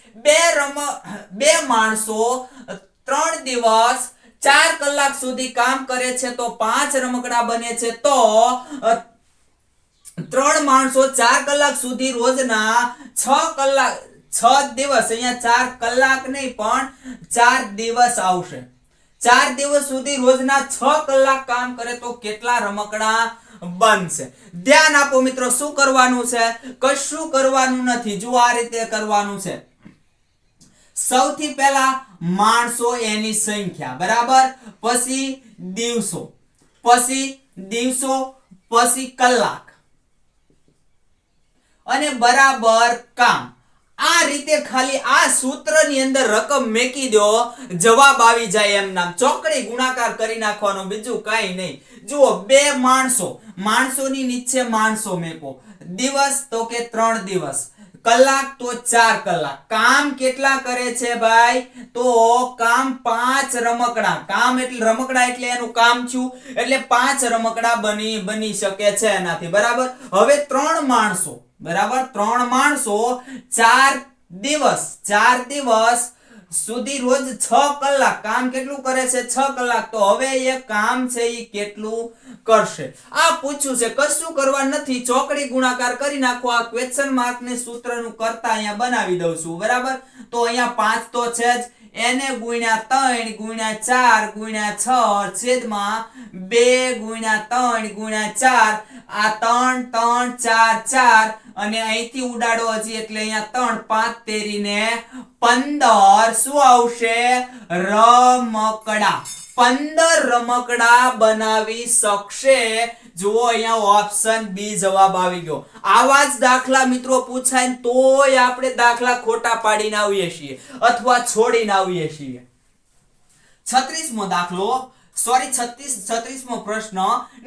બે માણસો 3 દિવસ 4 કલાક સુધી કામ કરે છે તો 5 રમકડા બને છે. તો 3 માણસો 4 કલાક સુધી રોજના 6 દિવસ, અહીંયા 4 કલાક નહીં પણ 4 દિવસ આવશે. 4 દિવસ સુધી રોજના 6 કલાક કામ કરે તો કેટલા રમકડા બનશે? ધ્યાન આપો મિત્રો. શું કરવાનું છે? કશું કરવાનું નથી. જો આ રીતે કરવાનું છે. સૌથી પહેલા માણસો એની સંખ્યા, બરાબર? પછી દિવસો, પછી કલાક અને બરાબર કામ. આ રીતે ખાલી આ સૂત્રની અંદર રકમ મેકી દો, જવાબ આવી જાય એમ નામ. ચોકડી ગુણાકાર કરી નાખવાનો, બીજું કઈ નહીં. જુઓ, 2 માણસોની નીચે માણસો મેકો. દિવસ તો કે 3 દિવસ, કલાક તો 4 કલાક. કામ કેટલા કરે છે ભાઈ? તો કામ 5 રમકડા. કામ એટલે રમકડા એટલે એનું કામ થયું, એટલે 5 રમકડા બની શકે છે એનાથી, બરાબર? હવે 3 માણસો, બરાબર? 3 માણસો 4 દિવસ સુધી રોજ 6 કલાક કામ કેટલું કરે છે? 6 કલાક. તો હવે એ કામ છે એ કેટલું કરશે? આ પૂછ્યું છે, કશું કરવા નથી. ચોકડી ગુણાકાર કરી નાખો. આ ક્વેશ્ચન માર્ક ને સૂત્રનું કરતા અહીંયા બનાવી દઉં છું, બરાબર? તો અહીંયા 5 તો છે જ, એને ગુણ્યા 3 ગુણ્યા 4 ગુણ્યા 6 છેદમાં 2 ગુણ્યા 3 ગુણ્યા 4. આ 3 4 અને અહીંથી ઉડાડો હજી એટલે અહીંયા 3 5 તેરીને 15. શું આવશે? રમકડા. 15 રમકડા બનાવી શકશે. જુઓ અહીંયા ઓપ્શન બી જવાબ આવી ગયો. આવા જ દાખલા મિત્રો પૂછાય ને તોય આપણે દાખલા ખોટા પાડીને આવીએ છીએ અથવા છોડીને આવીએ છીએ. 36મો દાખલો, 36મો પ્રશ્ન.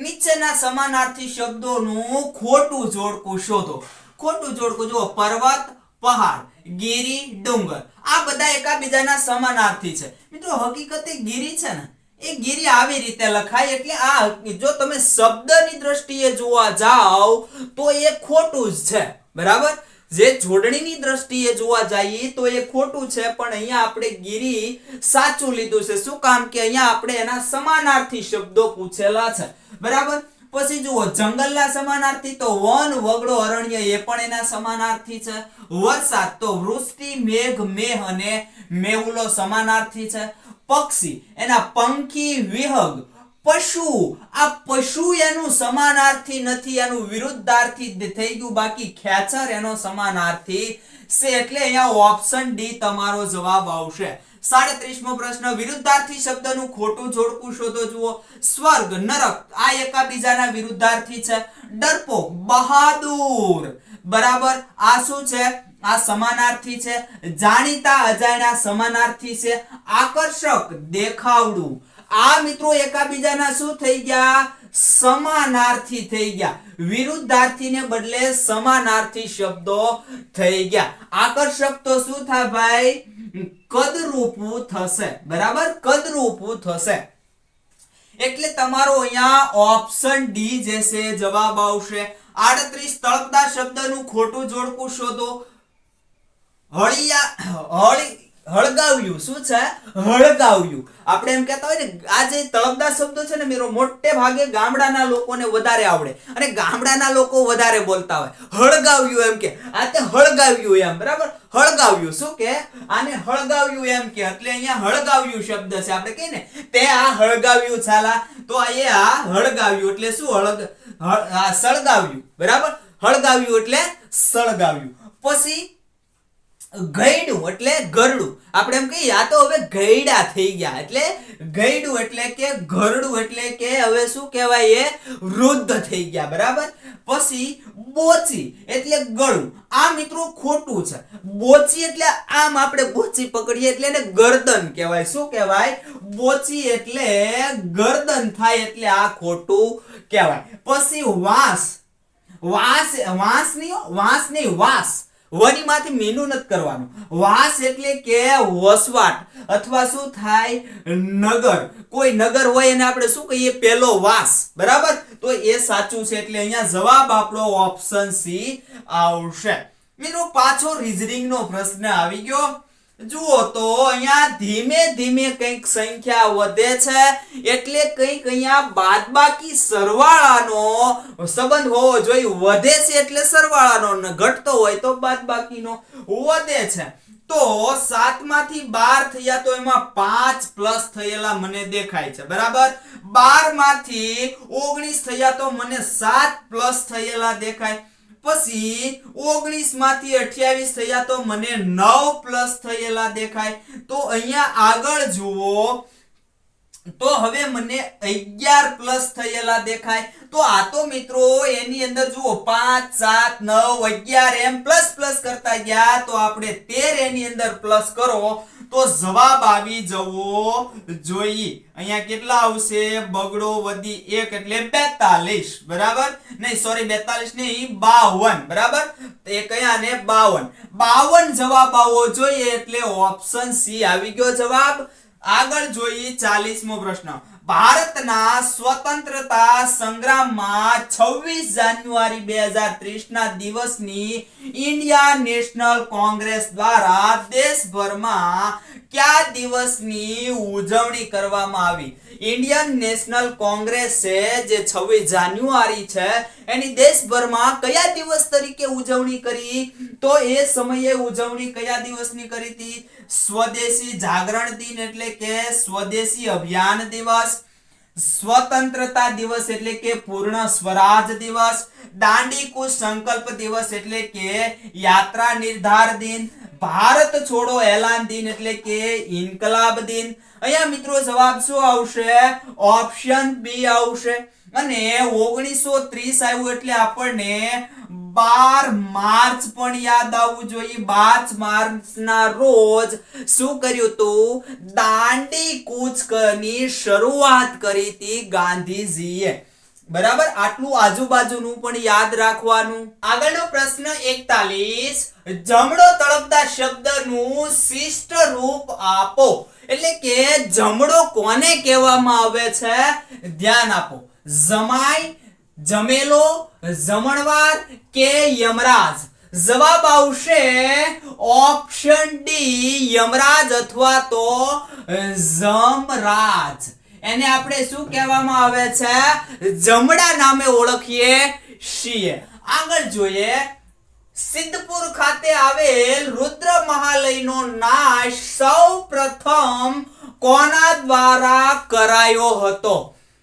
નીચેના સમાનાર્થી શબ્દોનું ખોટું જોડકું શોધો. ખોટું જોડકું જુઓ, પર્વત, પહાડ, ગીરી, ડુંગર. આ બધા એકાબીજાના સમાનાર્થી છે મિત્રો. હકીકતે ગીરી છે ને, એ ગીરી આવી રીતે લખાય. એટલે આ જો તમે શબ્દની દ્રષ્ટિએ જોવા જાઓ તો એ ખોટું જ છે, બરાબર? જે જોડણીની દ્રષ્ટિએ જોવા જઈએ તો એ ખોટું છે, પણ અહીંયા આપણે ગીરી સાચું લીધું છે. શું કામ? કે અહીંયા આપણે એના સમાનાર્થી શબ્દો પૂછેલા છે, બરાબર? પછી જુઓ, જંગલના સમાનાર્થી તો વન, વગડો, અરણ્ય એ પણ એના સમાનાર્થી છે. વરસાદ તો વૃષ્ટિ, મેઘ, મેહ અને મેહુલો સમાનાર્થી છે. પક્ષી એના પંખી, વિહંગ, પશુ. આ પશુ એનું સમાનાર્થી નથી, એનું વિરુદ્ધાર્થી થઈ ગયું. બાકી ખેચર એનો સમાનાર્થી છે, એટલે અહીંયા ઓપ્શન ડી તમારો જવાબ આવશે. 37મો પ્રશ્ન, વિરુદ્ધાર્થી શબ્દનું ખોટું જોડકું શોધો. જુઓ, સ્વર્ગ, નરક આ એકાબીજાના વિરુદ્ધાર્થી છે. ડરપોક, બહાદુર, બરાબર, આ શું છે? આ સમાનાર્થી છે. જાણીતા, અજાણ્યા સમાનાર્થી છે. આકર્ષક, દેખાવડું, આ મિત્રો એકાબીજાના શું થઈ ગયા? સમાનાર્થી થઈ ગયા. વિરુદ્ધાર્થીને બદલે સમાનાર્થી શબ્દો થઈ ગયા. આકર્ષક તો શું થાય ભાઈ? કદરૂપું થશે, બરાબર, કદરૂપું થશે. એટલે તમારો અહીંયા ઓપ્શન ડી જે છે જવાબ આવશે. 38, તળપદા શબ્દનું ખોટું જોડકું શોધો. હળગાવ્યું, શું છે? હળગાવ્યું. આપણે એમ કહેતા હોય ને, આ જે તળપદા શબ્દો છે ને મિત્રો, મોટે ભાગે ગામડાના લોકોને વધારે આવડે અને ગામડાના લોકો વધારે બોલતા હોય. હળગાવ્યું એમ કે, આ તે હળગાવ્યું એમ, બરાબર, હળગાવ્યું. શું કે? આને હળગાવ્યું એમ કે, એટલે અહીંયા હળગાવ્યું શબ્દ છે. આપણે કહીએ ને, તે આ હળગાવ્યું ચાલા, તો આ હળગાવ્યું એટલે શું? સળગાવ્યું, બરાબર, હળગાવ્યું એટલે સળગાવ્યું. પછી ગયડું એટલે ગરડું. આપણે એમ કહીએ આ તો હવે ગયડા થઈ ગયા, એટલે ગયડું એટલે કે ગરડું, એટલે કે હવે શું કહેવાય? એ વૃદ્ધ થઈ ગયા, બરાબર. પછી બોચી એટલે ગળું. આ મિત્રો ખોટું છે. બોચી એટલે આમ આપણે બોચી પકડીએ એટલે એને ગરદન કહેવાય. શું કહેવાય? બોચી એટલે ગરદન થાય, એટલે આ ખોટું કહેવાય. પછી વાંસ, વાંસ નહીં વાસ, વની માંથી મીનું નથી કરવાનું. વાસ એટલે કે વસવાટ, અથવા શું થાય? નગર. કોઈ નગર હોય એને આપણે શું કહીએ? પેલો વાસ, બરાબર. તો એ સાચું છે, એટલે અહીંયા જવાબ આપણો ઓપ્શન સી આવશે. મિત્રો પાછો રીઝનિંગ નો પ્રશ્ન આવી ગયો. જુઓ તો અહીંયા ધીમે ધીમે કંઈક સંખ્યા વધે છે, એટલે કંઈક અહીંયા બાદબાકી સરવાળાનો સંબંધ હોવો જોઈએ. વધે છે એટલે સરવાળાનો, ઘટતો હોય તો બાદબાકીનો. વધે છે તો 7 માંથી 12 થયા, તો એમાં 5 પ્લસ થયેલા મને દેખાય છે, બરાબર. 12 માંથી 19 થયા, તો મને 7 પ્લસ થયેલા દેખાય. પછી 19 માંથી 28 થયા, તો મને 9 પ્લસ થયેલા દેખાય. તો અહીંયા આગળ જુઓ તો હવે મને 11 પ્લસ થયેલા દેખાય. તો આ તો મિત્રો એની અંદર જુઓ 5 7 9 11 એમ પ્લસ પ્લસ કરતા ગયા, તો આપણે 13 એની અંદર પ્લસ કરો તો જવાબ આવી જવો જોઈએ. અહીંયા કેટલા આવશે? બગડો વધી 1 એટલે 42, બરાબર. નહીં સોરી, 42 નહીં, 52, બરાબર. એ કયા ને 52 જવાબ આવવો જોઈએ, એટલે ઓપ્શન સી આવી ગયો જવાબ. આગળ જોઈએ 40મો પ્રશ્ન. ભારતના સ્વતંત્રતા સંગ્રામમાં 26 જાન્યુઆરી 2030 ના દિવસની ઇન્ડિયન નેશનલ કોંગ્રેસ દ્વારા દેશભરમાં કયા દિવસની ઉજવણી કરવામાં આવી? ઇન્ડિયન નેશનલ કોંગ્રેસ છે જે 26 જાન્યુઆરી છે, એની દેશભરમાં કયા દિવસ તરીકે ઉજવણી કરી? તો એ સમયે ઉજવણી કયા દિવસની કરી હતી? સ્વદેશી જાગરણ દિન એટલે કે સ્વદેશી અભિયાન દિવસ, સ્વતંત્રતા દિવસ એટલે કે પૂર્ણ સ્વરાજ દિવસ, દાંડી કૂચ સંકલ્પ દિવસ એટલે કે યાત્રા નિર્ધાર દિન, ભારત છોડો એલાન દિન એટલે કે ઇન્કલાબ દિન. અહીંયા મિત્રો જવાબ શું આવશે? ઓપ્શન બી આવશે. અને 1930 આવ્યું એટલે આપણને 12 માર્ચ પણ યાદ આવવું જોઈએ. 12 માર્ચના રોજ શું કર્યું હતું? દાંડી કૂચની શરૂઆત કરી હતી ગાંધીજીએ, બરાબર. આટલું આજુબાજુનું પણ યાદ રાખવાનું. આગળનો પ્રશ્ન 41. જમણો તળપદા શબ્દનું શિષ્ટ રૂપ આપો. એટલે કે જમણો કોને કહેવામાં આવે છે? ધ્યાન આપો. જમાઈ, જમેલો, જમણવાર કે યમરાજ? જવાબ આવશે ઓપ્શન ડી, યમરાજ અથવા તો જમરાજ. એને આપણે શું કહેવામાં આવે છે? જમણા નામે ઓળખીએ છીએ. આગળ જોઈએ. સિદ્ધપુર ખાતે આવેલ રુદ્ર મહાલયનો નાશ સૌ પ્રથમ કોના દ્વારા કરાયો હતો?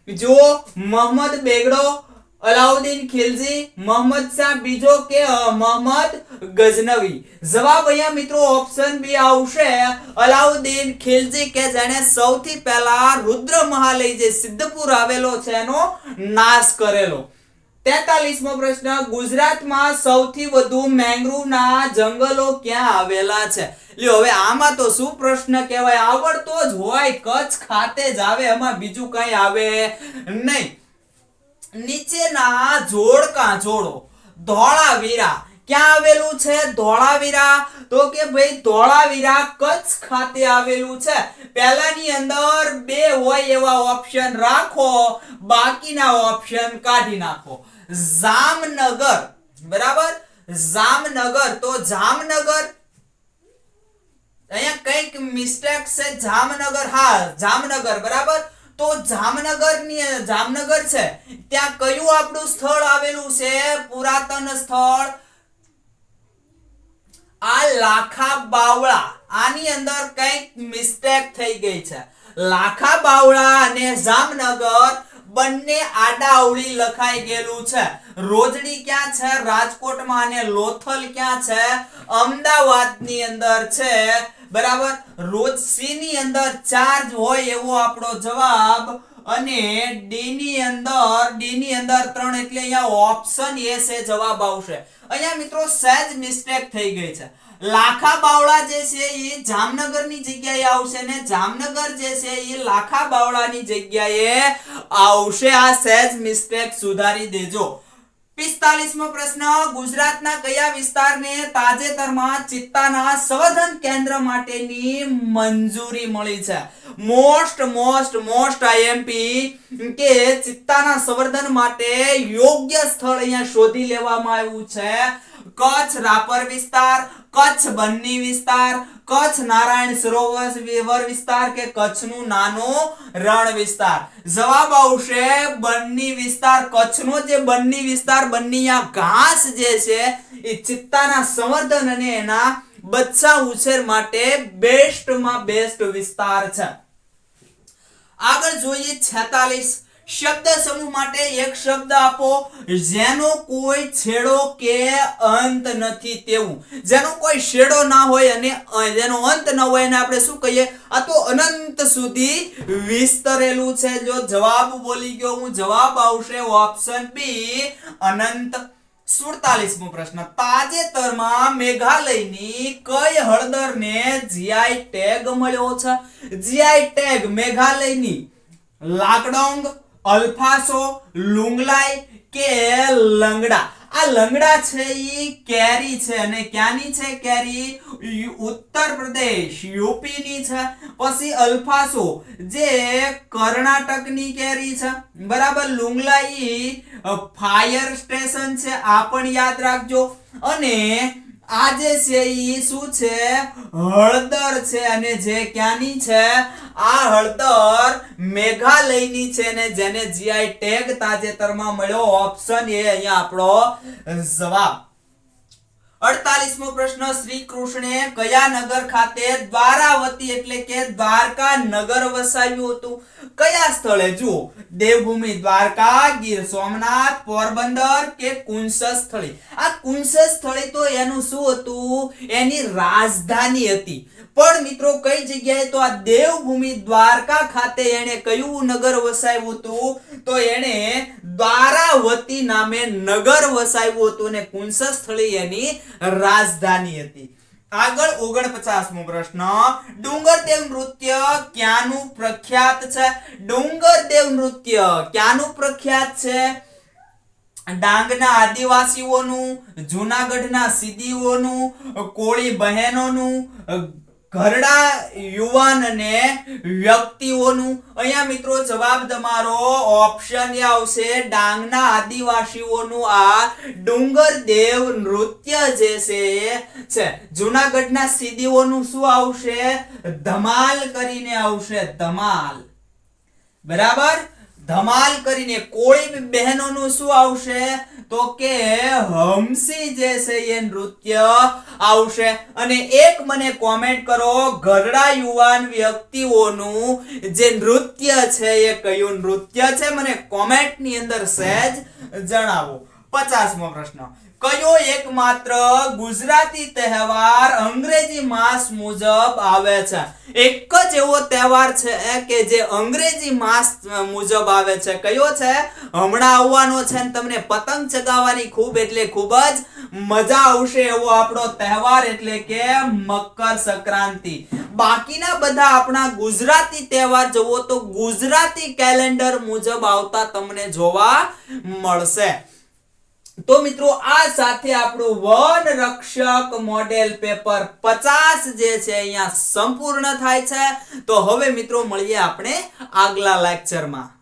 જો મોહમ્મદ બેગડો, અલાઉદ્દીન ખિલજી, મોહમ્મદ શાહ બીજો કે મોહમ્મદ ગઝનવી? જવાબ અહીંયા મિત્રો ઓપ્શન બી આવશે, અલાઉદ્દીન ખિલજી, કે જેણે સૌથી પહેલા રુદ્રમહાલય જે સિદ્ધપુર આવેલો છે એનો નાશ કરેલો. 43મો પ્રશ્ન, ગુજરાતમાં સૌથી વધુ મેંગ્રુવના જંગલો ક્યાં આવેલા છે? લ્યો હવે આમાં તો શું પ્રશ્ન કહેવાય, આવડતો જ હોય, કચ્છ ખાતે જ આવે, એમાં બીજું કઈ આવે નહીં. નીચેના જોડકા જોડો. ધોળાવીરા ક્યાં આવેલું છે? ધોળાવીરા તો કે ભાઈ ધોળાવીરા કચ્છ ખાતે આવેલું છે. પહેલાની અંદર બે હોય એવા ઓપ્શન રાખો, બાકીના ઓપ્શન કાઢી નાખો. જામનગર, બરાબર, જામનગર. તો જામનગર અહીંયા કઈક મિસ્ટેક છે, જામનગર, હા જામનગર, બરાબર. તો જામનગર છે, ત્યાં કયું આપણું સ્થળ આવેલું છે? પુરાતન સ્થળ આ લાખા બાવળા. આની અંદર કઈક મિસ્ટેક થઈ ગઈ છે. લાખા બાવળા અને જામનગર બંને આડાઅવળી લખાઈ ગયેલું છે. રોજડી ક્યાં છે? રાજકોટમાં. અને લોથલ ક્યાં છે? અમદાવાદની અંદર છે, બરાબર. સી ની અંદર 4 હોય એવો આપણો જવાબ, અને ડી ની અંદર 3, એટલે અહીંયા ઓપ્શન એ છે જવાબ આવશે. અહીંયા મિત્રો સહેજ મિસ્ટેક થઈ ગઈ છે. લાખા બાવળા જે છે એ જામનગરની જગ્યાએ આવશે ને જામનગર જે છે એ લાખા બાવળાની જગ્યાએ આવશે. આ સહેજ મિસ્ટેક સુધારી દેજો. 45મો પ્રશ્ન, ગુજરાતના કયા વિસ્તારને તાજેતરમાં ચિત્તાના સંવર્ધન કેન્દ્ર માટેની મંજૂરી મળી છે? મોસ્ટ આઈએમપી કે ચિત્તાના સંવર્ધન માટે યોગ્ય સ્થળ અહીંયા શોધી લેવામાં આવ્યું છે. કચ્છ રાપર વિસ્તાર, કચ્છ બન્ની વિસ્તાર, કચ્છ નારાયણ સરોવર વિસ્તાર, કે કચ્છનું નાનું રણ વિસ્તાર? જવાબ આવશે બન્ની વિસ્તાર. કચ્છનો જે બન્ની વિસ્તાર, બન્નીયા ઘાસ જે છે એ ચિત્તાના સંવર્ધન અને એના બચ્ચા ઉછેર માટે બેસ્ટમાં બેસ્ટ વિસ્તાર છે. આગળ જોઈએ 46. શબ્દ સમૂહ માટે એક શબ્દ આપો જેનો કોઈ છેડો કે અંત નથી તેવું. જેનો કોઈ છેડો ના હોય અને જેનો અંત ન હોય એને આપણે શું કહીએ? આ તો અનંત સુધી વિસ્તરેલું છે. જો જવાબ બોલી ગયો હું, જવાબ આવશે ઓપ્શન બી, અનંત. 47મો પ્રશ્ન, તાજેતરમાં મેઘાલયની કઈ હળદરને જીઆઈ ટેગ મળ્યો છે? જીઆઈ ટેગ મેઘાલયની લાકડોંગ, અલ્ફાસો, લુંગલાઈ કે લંગડા? આ લંગડા છે ઈ કેરી છે, અને ક્યાંની છે કેરી? ઉત્તર પ્રદેશ યુપી ની છે. પછી અલ્ફાસો જે કર્ણાટકની કેરી છે, બરાબર. લુંગલાઈ ફાયર સ્ટેશન છે, આ પણ યાદ રાખજો. અને આ જે છે ઈ શું છે? હળદર છે, અને જે ક્યાંની છે? આ હળદર મેઘાલયની છે, ને જેને જીઆઈ ટેગ તાજેતરમાં મળ્યો. ઓપ્શન એ અહીંયા આપણો જવાબ. 48મો પ્રશ્ન, શ્રી કૃષ્ણે કયા નગર ખાતે દ્વારાવતી એટલે કે દ્વારકા નગર વસાવ્યું હતું? કયા સ્થળે? જુઓ, દેવભૂમિ દ્વારકા, ગીર સોમનાથ, પોરબંદર કે કુંસસ્થળી? આ કુંસસ્થળી તો એનું શું હતું? એની રાજધાની હતી. પણ મિત્રો કઈ જગ્યાએ? તો આ દેવભૂમિ દ્વારકા ખાતે એને કયું નગર વસાવ્યું હતું? તો એને દ્વારાવતી નામે નગર વસાવ્યું હતું, ને કુંસસ્થળી એની રાજધાની હતી. આગળ 49મો પ્રશ્ન, ડુંગરદેવ નૃત્ય ક્યાંનું પ્રખ્યાત છે? ડુંગરદેવ નૃત્ય ક્યાંનું પ્રખ્યાત છે? ડાંગના આદિવાસીઓનું, જૂનાગઢના સિદ્દીઓનું, કોળી બહેનોનું, ઘરડા યુવાન અને વ્યક્તિઓનું? અહીંયા મિત્રો જવાબ તમારો ઓપ્શન એ આવશે, ડાંગના આદિવાસીઓનું આ ડુંગરદેવ નૃત્ય જે છે. જૂનાગઢના સિદ્દીઓનું શું આવશે? ધમાલ કરીને આવશે, ધમાલ, બરાબર. ધમાલ કરીને કોળી બહેનોનું શું આવશે તો કે હમસી જે છે એ નૃત્ય આવશે. અને એક મને કોમેન્ટ કરો, ઘરડા યુવાન વ્યક્તિઓનું જે નૃત્ય છે એ કયું નૃત્ય છે, મને કોમેન્ટની અંદર સહેજ જણાવો. 50મો પ્રશ્ન, કયો એકમાત્ર ગુજરાતી તહેવાર અંગ્રેજી માસ મુજબ આવે છે? એક જ એવો તહેવાર છે કે જે અંગ્રેજી માસ મુજબ આવે છે. કયો છે? હમણાં આવવાનો છે ને તમને પતંગ ચગાવવાની ખૂબ એટલે ખૂબ જ મજા આવશે એવો આપણો તહેવાર એટલે કે મકર સંક્રાંતિ. બાકીના બધા આપણા ગુજરાતી તહેવાર જુઓ તો ગુજરાતી કેલેન્ડર મુજબ આવતા તમને જોવા મળશે. તો મિત્રો આ સાથે આપણું વન રક્ષક મોડેલ પેપર 50 જે છે અહીંયા સંપૂર્ણ થાય છે. તો હવે મિત્રો મળીએ આપણે આગલા લેક્ચરમાં.